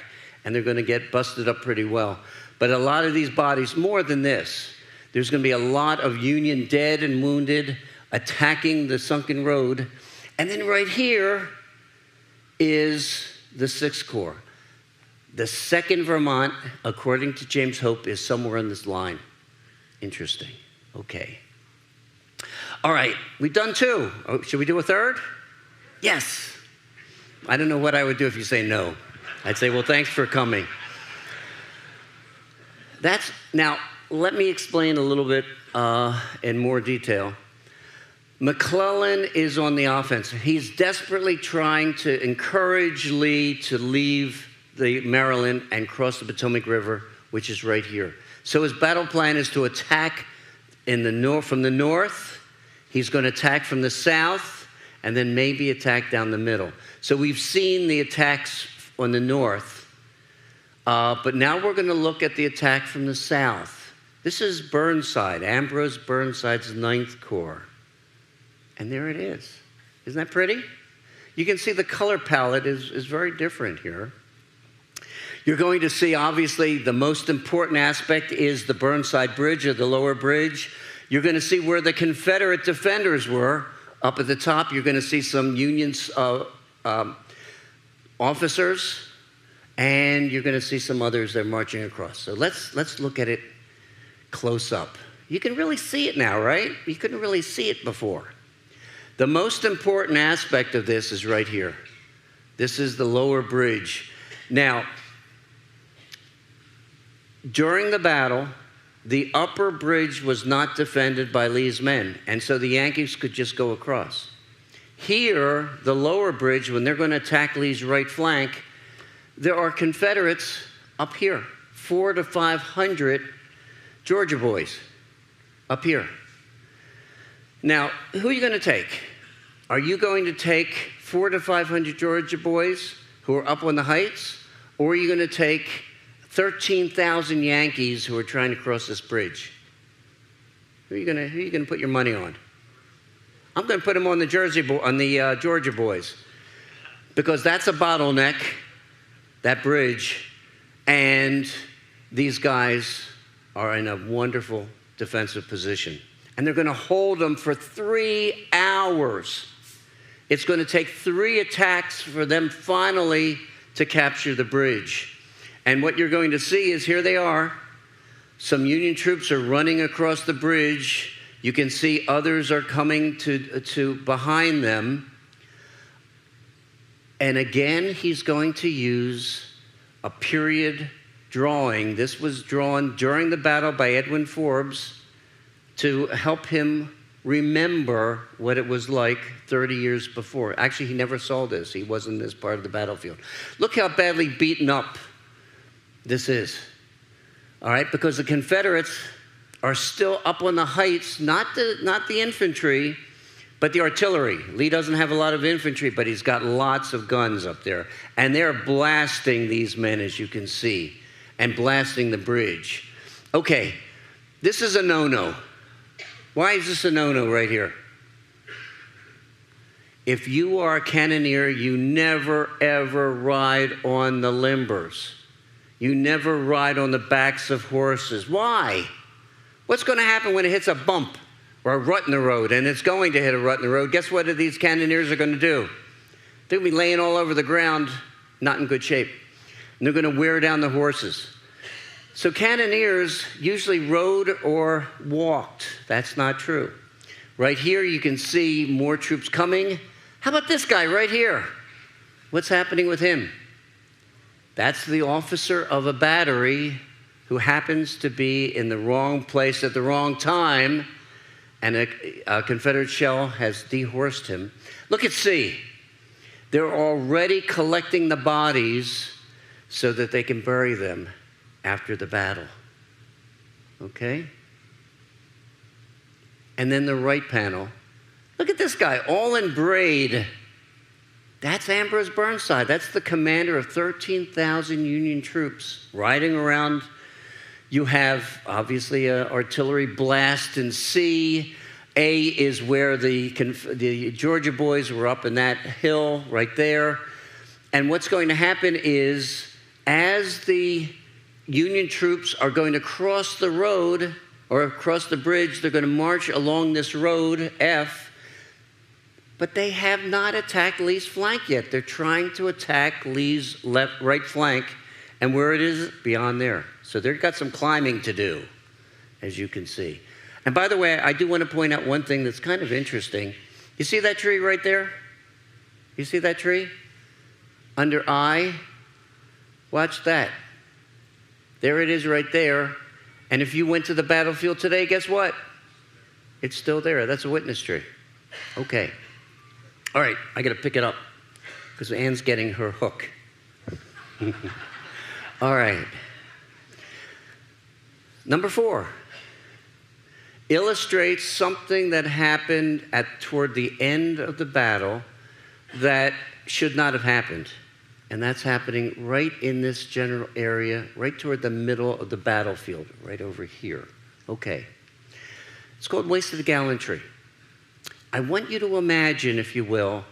and they're going to get busted up pretty well. But a lot of these bodies, more than this, there's going to be a lot of Union dead and wounded attacking the sunken road. And then right here is the 6th Corps. The 2nd Vermont, according to James Hope, is somewhere on this line. Interesting. Okay. All right, we've done 2. Oh, should we do a 3rd? Yes. I don't know what I would do if you say no. I'd say, well, thanks for coming. Now, let me explain a little bit in more detail. McClellan is on the offense. He's desperately trying to encourage Lee to leave the Maryland and cross the Potomac River, which is right here. So his battle plan is to attack from the north. He's going to attack from the south, and then maybe attack down the middle. So we've seen the attacks on the north, but now we're going to look at the attack from the south. This is Burnside, Ambrose Burnside's 9th Corps. And there it is. Isn't that pretty? You can see the color palette is very different here. You're going to see, obviously, the most important aspect is the Burnside Bridge, or the lower bridge. You're going to see where the Confederate defenders were. Up at the top, you're going to see some Union officers, and you're going to see some others that are marching across. So let's look at it close up. You can really see it now, right? You couldn't really see it before. The most important aspect of this is right here. This is the lower bridge. Now, during the battle, the upper bridge was not defended by Lee's men, and so the Yankees could just go across. Here, the lower bridge, when they're going to attack Lee's right flank, there are Confederates up here, 400 to 500 Georgia boys up here. Now, who are you going to take? Are you going to take 400 to 500 Georgia boys who are up on the heights, or are you going to take 13,000 Yankees who are trying to cross this bridge? Who are you going to put your money on? I'm going to put them on the Georgia boys, because that's a bottleneck, that bridge, and these guys are in a wonderful defensive position. And they're going to hold them for 3 hours. It's going to take 3 attacks for them finally to capture the bridge. And what you're going to see is, here they are. Some Union troops are running across the bridge. You can see others are coming to behind them. And again, he's going to use a period drawing. This was drawn during the battle by Edwin Forbes to help him remember what it was like 30 years before. Actually, he never saw this. He wasn't this part of the battlefield. Look how badly beaten up this is. All right, because the Confederates are still up on the heights, not the infantry, but the artillery. Lee doesn't have a lot of infantry, but he's got lots of guns up there. And they're blasting these men, as you can see, and blasting the bridge. Okay, this is a no-no. Why is this a no-no right here? If you are a cannoneer, you never, ever ride on the limbers. You never ride on the backs of horses. Why? What's going to happen when it hits a bump or a rut in the road? And it's going to hit a rut in the road. Guess what these cannoneers are going to do? They're going to be laying all over the ground, not in good shape. And they're going to wear down the horses. So cannoneers usually rode or walked. That's not true. Right here, you can see more troops coming. How about this guy right here? What's happening with him? That's the officer of a battery who happens to be in the wrong place at the wrong time, and a Confederate shell has dehorsed him. Look at C. They're already collecting the bodies so that they can bury them after the battle. Okay? And then the right panel. Look at this guy, all in braid. That's Ambrose Burnside. That's the commander of 13,000 Union troops riding around. You have, obviously, an artillery blast in C. A is where the Georgia boys were up in that hill right there. And what's going to happen is, as the Union troops are going to cross the road or across the bridge, they're going to march along this road, F, but they have not attacked Lee's flank yet. They're trying to attack Lee's right flank, and where it is, beyond there. So they've got some climbing to do, as you can see. And by the way, I do want to point out one thing that's kind of interesting. You see that tree right there? You see that tree? Under I, watch that. There it is right there. And if you went to the battlefield today, guess what? It's still there. That's a witness tree. Okay. All right, I got to pick it up because Ann's getting her hook. All right. Number 4. Illustrates something that happened toward the end of the battle that should not have happened. And that's happening right in this general area, right toward the middle of the battlefield, right over here. Okay. It's called wasted gallantry. I want you to imagine, if you will,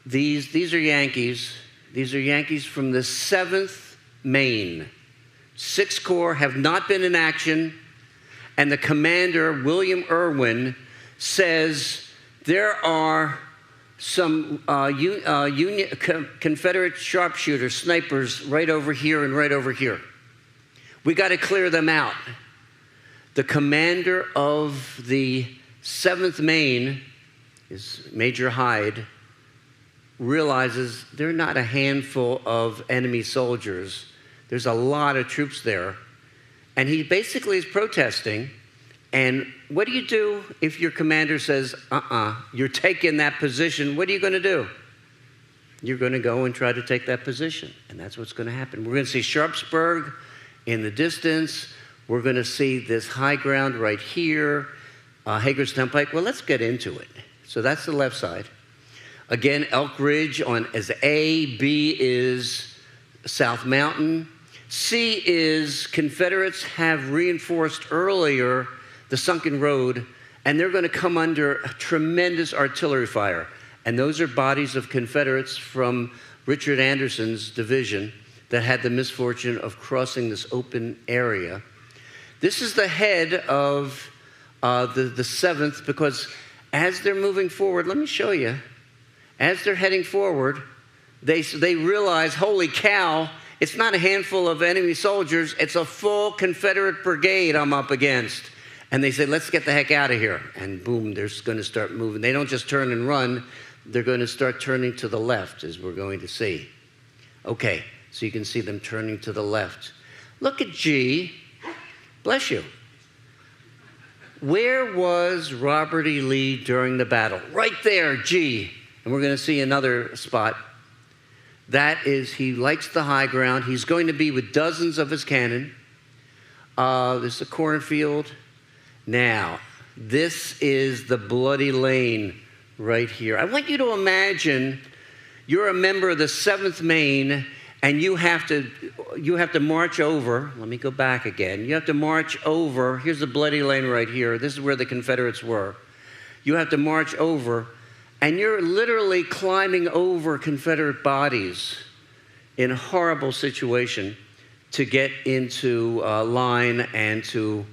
these are Yankees. These are Yankees from the 7th Maine. 6th Corps have not been in action, and the commander, William Irwin, says there are some Confederate sharpshooters, snipers, right over here and right over here. We got to clear them out. The commander of the 7th Maine, is Major Hyde, realizes they're not a handful of enemy soldiers. There's a lot of troops there. And he basically is protesting. And what do you do if your commander says, you're taking that position? What are you going to do? You're going to go and try to take that position. And that's what's going to happen. We're going to see Sharpsburg in the distance. We're going to see this high ground right here, Hagerstown Pike. Well, let's get into it. So that's the left side. Again, Elk Ridge as A. B is South Mountain. C is Confederates have reinforced earlier the sunken road, and they're going to come under tremendous artillery fire. And those are bodies of Confederates from Richard Anderson's division that had the misfortune of crossing this open area. This is the head of the 7th, because as they're moving forward, let me show you, as they're heading forward, they realize, holy cow, it's not a handful of enemy soldiers, it's a full Confederate brigade I'm up against. And they say, let's get the heck out of here. And boom, they're going to start moving. They don't just turn and run. they're going to start turning to the left, as we're going to see. Okay, so you can see them turning to the left. Look at G. Bless you. Where was Robert E. Lee during the battle? Right there, G. And we're going to see another spot. That is, he likes the high ground. He's going to be with dozens of his cannon. There's a cornfield. Now, this is the Bloody Lane right here. I want you to imagine you're a member of the 7th Maine, and you have to march over. Let me go back again. You have to march over. Here's the Bloody Lane right here. This is where the Confederates were. You have to march over, and you're literally climbing over Confederate bodies in a horrible situation to get into line and to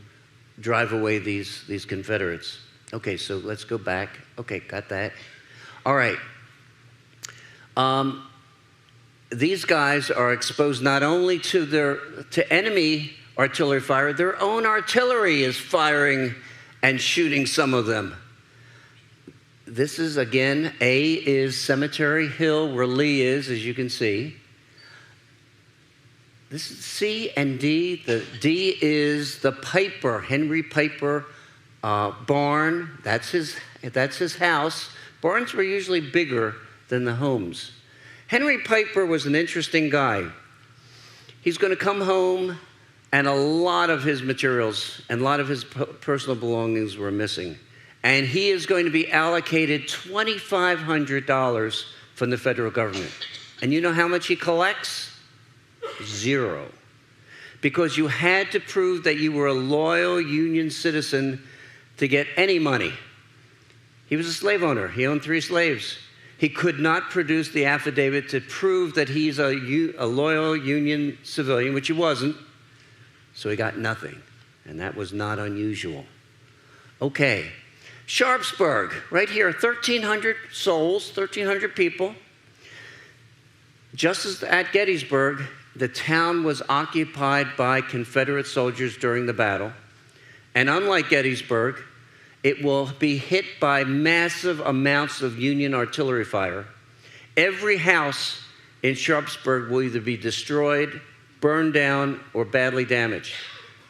drive away these Confederates. Okay, so let's go back. Okay, got that. All right. These guys are exposed not only to enemy artillery fire, their own artillery is firing and shooting some of them. This is, again, A is Cemetery Hill, where Lee is, as you can see. This is C and D. The D is the Piper, Henry Piper barn. That's his house. Barns were usually bigger than the homes. Henry Piper was an interesting guy. He's going to come home, and a lot of his materials and a lot of his personal belongings were missing. And he is going to be allocated $2,500 from the federal government. And you know how much he collects? 0. Because you had to prove that you were a loyal Union citizen to get any money. He was a slave owner. He owned 3 slaves. He could not produce the affidavit to prove that he's a loyal Union civilian, which he wasn't, so he got nothing, and that was not unusual. Okay, Sharpsburg, right here, 1,300 souls, 1,300 people. Just as at Gettysburg, the town was occupied by Confederate soldiers during the battle, and unlike Gettysburg, it will be hit by massive amounts of Union artillery fire. Every house in Sharpsburg will either be destroyed, burned down, or badly damaged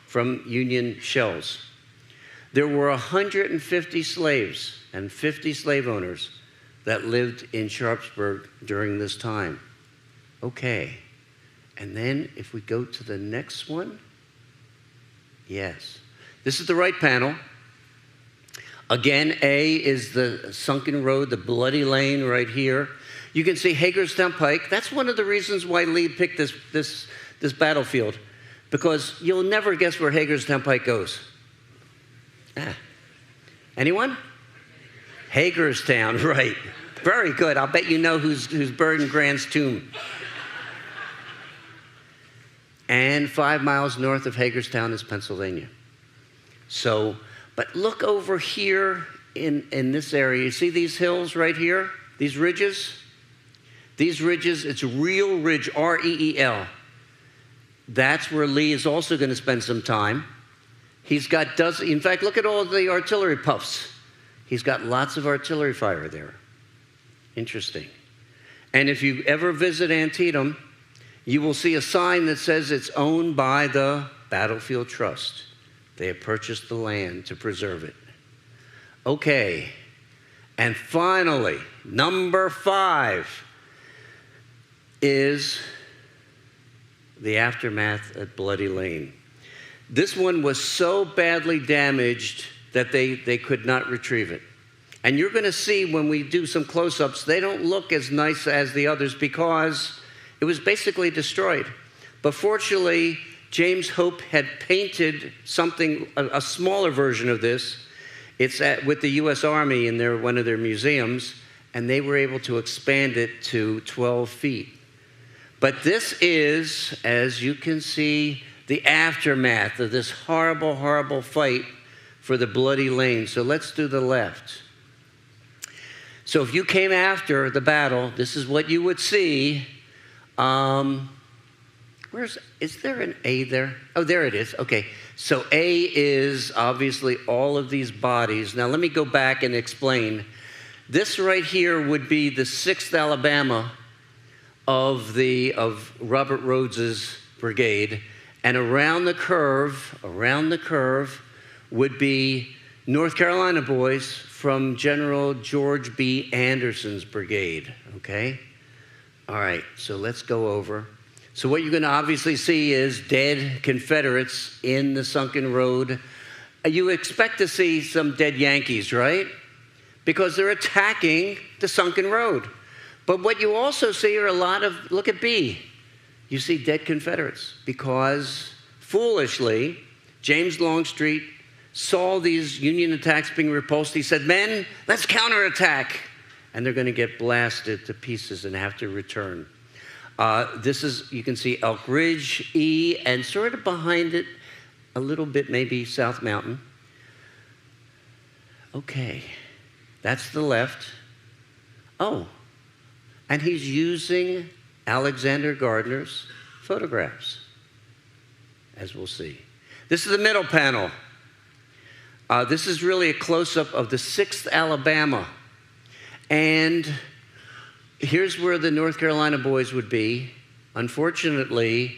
from Union shells. There were 150 slaves and 50 slave owners that lived in Sharpsburg during this time. Okay, and then if we go to the next one, yes. This is the right panel. Again, A is the sunken road, the Bloody Lane right here. You can see Hagerstown Pike. That's one of the reasons why Lee picked this battlefield, because you'll never guess where Hagerstown Pike goes. Anyone? Hagerstown, right. Very good. I'll bet you know who's buried in Grant's tomb. And 5 miles north of Hagerstown is Pennsylvania. So, but look over here in this area. You see these hills right here? These ridges? These ridges, it's Reel Ridge, R-E-E-L. That's where Lee is also going to spend some time. He's got dozens. In fact, look at all the artillery puffs. He's got lots of artillery fire there. Interesting. And if you ever visit Antietam, you will see a sign that says it's owned by the Battlefield Trust. They have purchased the land to preserve it. Okay. And finally, number 5 is the aftermath at Bloody Lane. This one was so badly damaged that they could not retrieve it. And you're going to see when we do some close-ups, they don't look as nice as the others because it was basically destroyed. But fortunately, James Hope had painted something, a smaller version of this. It's with the U.S. Army in one of their museums, and they were able to expand it to 12 feet. But this is, as you can see, the aftermath of this horrible, horrible fight for the Bloody Lane. So let's do the left. So if you came after the battle, this is what you would see. Is there an A there? Oh, there it is. Okay. So A is obviously all of these bodies. Now let me go back and explain. This right here would be the 6th Alabama of Robert Rhodes's brigade, and around the curve would be North Carolina boys from General George B. Anderson's brigade, okay? All right, so let's go over. So what you're going to obviously see is dead Confederates in the sunken road. You expect to see some dead Yankees, right? Because they're attacking the sunken road. But what you also see are a lot of, look at B. You see dead Confederates because, foolishly, James Longstreet saw these Union attacks being repulsed. He said, men, let's counterattack. And they're going to get blasted to pieces and have to return. This is, you can see Elk Ridge, E, and sort of behind it, a little bit maybe South Mountain. Okay, that's the left. Oh, and he's using Alexander Gardner's photographs, as we'll see. This is the middle panel. This is really a close-up of the 6th Alabama. And here's where the North Carolina boys would be. Unfortunately,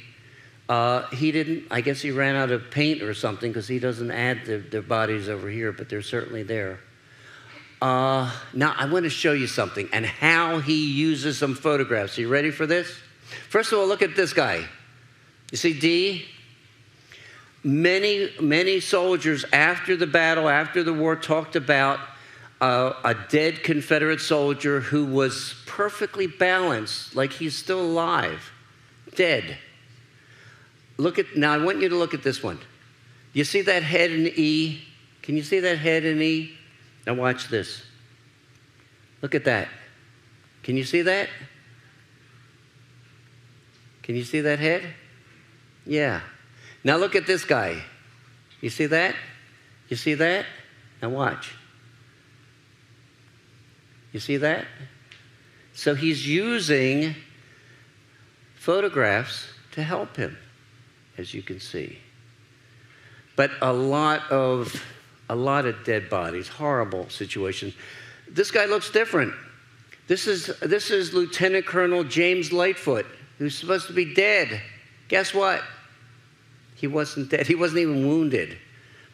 he didn't, I guess he ran out of paint or something because he doesn't add their bodies over here, but they're certainly there. Now, I want to show you something and how he uses some photographs. Are you ready for this? First of all, look at this guy. You see D? Many soldiers after the battle, after the war, talked about a dead Confederate soldier who was perfectly balanced, like he's still alive, dead. Now I want you to look at this one. You see that head in E? Can you see that head in E? Now watch this. Look at that. Can you see that? Can you see that head? Yeah. Now look at this guy. You see that? You see that? Now watch. You see that? So he's using photographs to help him, as you can see. But a lot of dead bodies, horrible situation. This guy looks different. This is Lieutenant Colonel James Lightfoot, who's supposed to be dead. Guess what? He wasn't dead. He wasn't even wounded,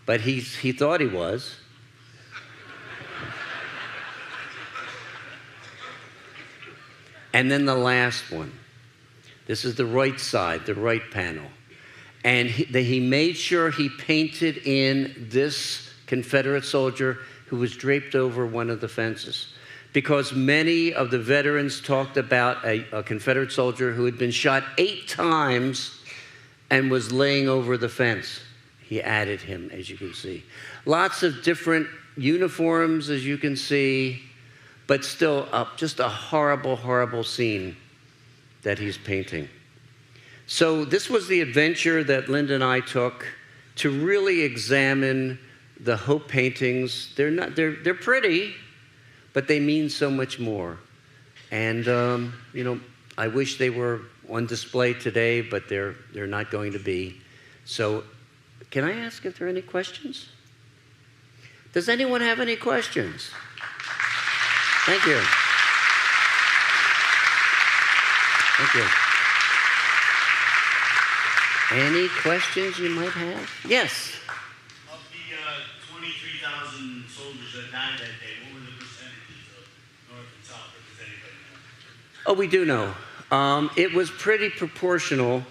but he thought he was. And then the last one. This is the right side, the right panel. And he made sure he painted in this Confederate soldier who was draped over one of the fences. Because many of the veterans talked about a Confederate soldier who had been shot 8 times and was laying over the fence. He added him, as you can see. Lots of different uniforms, as you can see, but still just a horrible, horrible scene that he's painting. So this was the adventure that Linda and I took to really examine the Hope paintings. They're pretty, but they mean so much more. And I wish they were on display today, but they're not going to be. So, can I ask if there are any questions? Does anyone have any questions? Thank you. Thank you. Any questions you might have? Yes. Of the 23,000 soldiers that died that day, what were the percentages of North and South? Or does anybody know? Oh, we do know. It was pretty proportional.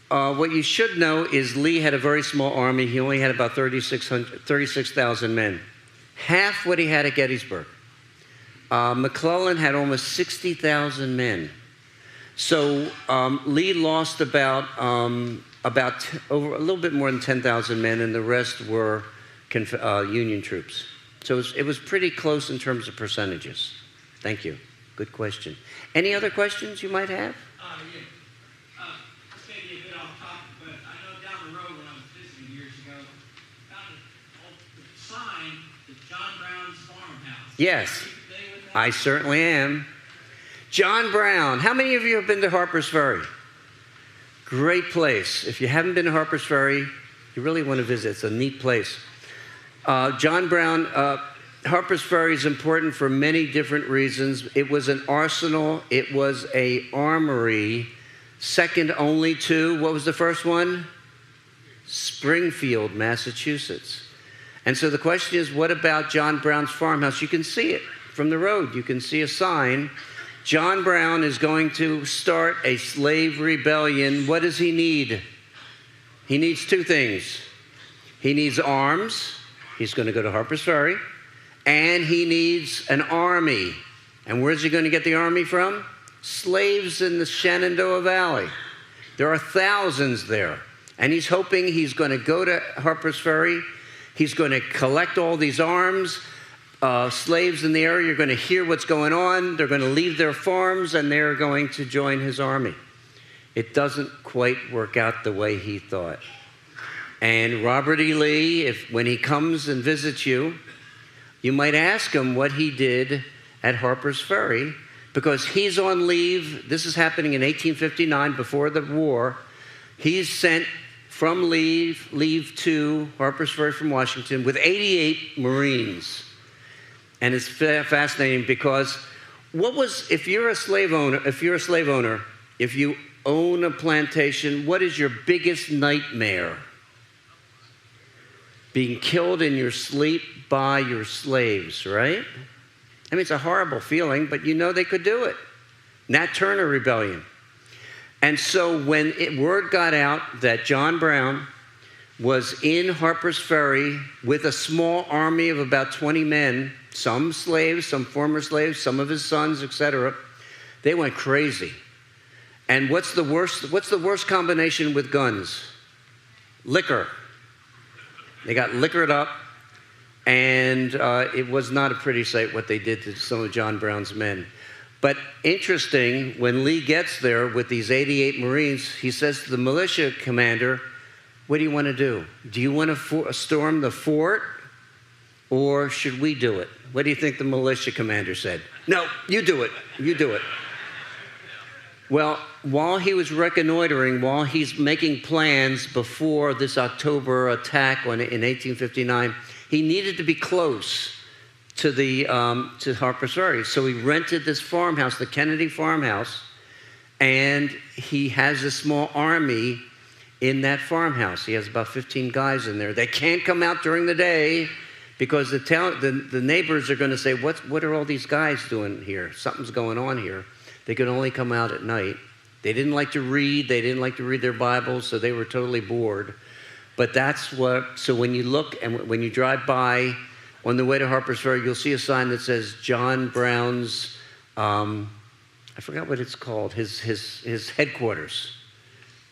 What you should know is Lee had a very small army. He only had about 36,000 men. Half what he had at Gettysburg. McClellan had almost 60,000 men. So Lee lost about over a little bit more than 10,000 men, and the rest were Union troops. So it was pretty close in terms of percentages. Thank you. Good question. Any other questions you might have? Yeah. This may be a bit off topic, but I know down the road when I was visiting years ago, found a sign at John Brown's farmhouse. Yes, Are you familiar with that? I certainly am. John Brown. How many of you have been to Harper's Ferry? Great place. If you haven't been to Harper's Ferry, you really want to visit. It's a neat place. John Brown, Harper's Ferry is important for many different reasons. It was an arsenal. It was an armory, second only to, what was the first one? Springfield, Massachusetts. And so the question is, what about John Brown's farmhouse? You can see it from the road. You can see a sign. John Brown is going to start a slave rebellion. What does he need? He needs two things. He needs arms. He's going to go to Harper's Ferry. And he needs an army. And where's he going to get the army from? Slaves in the Shenandoah Valley. There are thousands there. And he's hoping he's going to go to Harper's Ferry. He's going to collect all these arms. Slaves in the area are going to hear what's going on. They're going to leave their farms, and they're going to join his army. It doesn't quite work out the way he thought. And Robert E. Lee, when he comes and visits you, you might ask him what he did at Harper's Ferry, because he's on leave. This is happening in 1859, before the war. He's sent from leave to Harper's Ferry from Washington with 88 Marines. And it's fascinating because if you're a slave owner, if you own a plantation, what is your biggest nightmare? Being killed in your sleep by your slaves, right? I mean, it's a horrible feeling, but you know they could do it. Nat Turner Rebellion. And so when word got out that John Brown was in Harper's Ferry with a small army of about 20 men, some slaves, some former slaves, some of his sons, etc., they went crazy. And what's the worst combination with guns? Liquor. They got liquored up, and it was not a pretty sight what they did to some of John Brown's men. But interesting, when Lee gets there with these 88 Marines, he says to the militia commander, what do you want to do? Do you want to storm the fort, or should we do it? What do you think the militia commander said? No, you do it. You do it. Well, while he was reconnoitering, while he's making plans before this October attack in 1859, he needed to be close to Harper's Ferry. So he rented this farmhouse, the Kennedy farmhouse, and he has a small army in that farmhouse. He has about 15 guys in there. They can't come out during the day because the neighbors are going to say, what are all these guys doing here? Something's going on here. They could only come out at night. They didn't like to read. They didn't like to read their Bibles, so they were totally bored. But so when you look and when you drive by on the way to Harper's Ferry, you'll see a sign that says John Brown's, I forgot what it's called, his headquarters.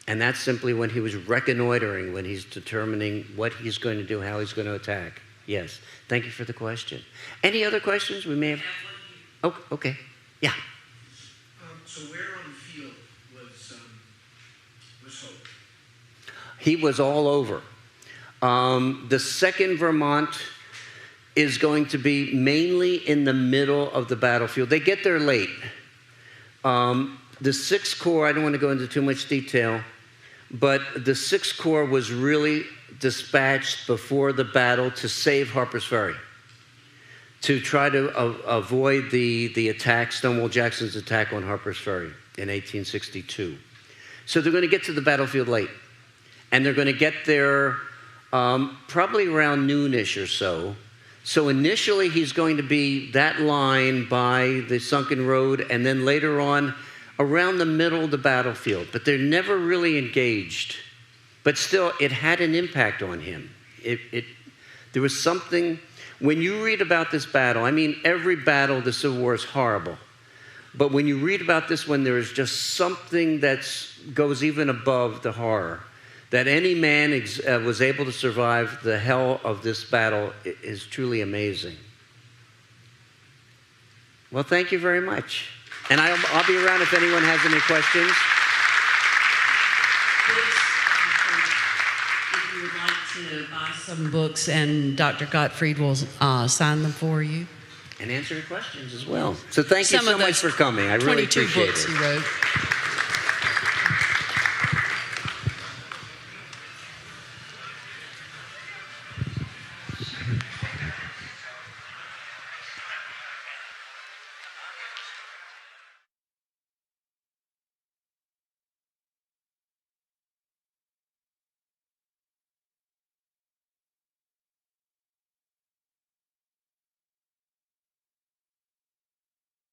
And that's simply when he was reconnoitering, when he's determining what he's going to do, how he's going to attack. Yes. Thank you for the question. Any other questions we may have? Oh, okay. Yeah. So where on the field was Hope? He was all over. The 2nd Vermont is going to be mainly in the middle of the battlefield. They get there late. The 6th Corps, I don't want to go into too much detail, but the 6th Corps was really dispatched before the battle to save Harper's Ferry, to try to avoid the attack, Stonewall Jackson's attack on Harper's Ferry in 1862. So they're going to get to the battlefield late. And they're going to get there probably around noonish or so. So initially he's going to be that line by the sunken road, and then later on around the middle of the battlefield. But they're never really engaged. But still, it had an impact on him. There was something. When you read about this battle, I mean, every battle of the Civil War is horrible. But when you read about this one, there is just something that goes even above the horror. That any man was able to survive the hell of this battle is truly amazing. Well, thank you very much. And I'll be around if anyone has any questions. If you would like to buy some books, and Dr. Gottfried will sign them for you. And answer your questions as well. So thank you so much for coming. I really appreciate it. 22 books he wrote.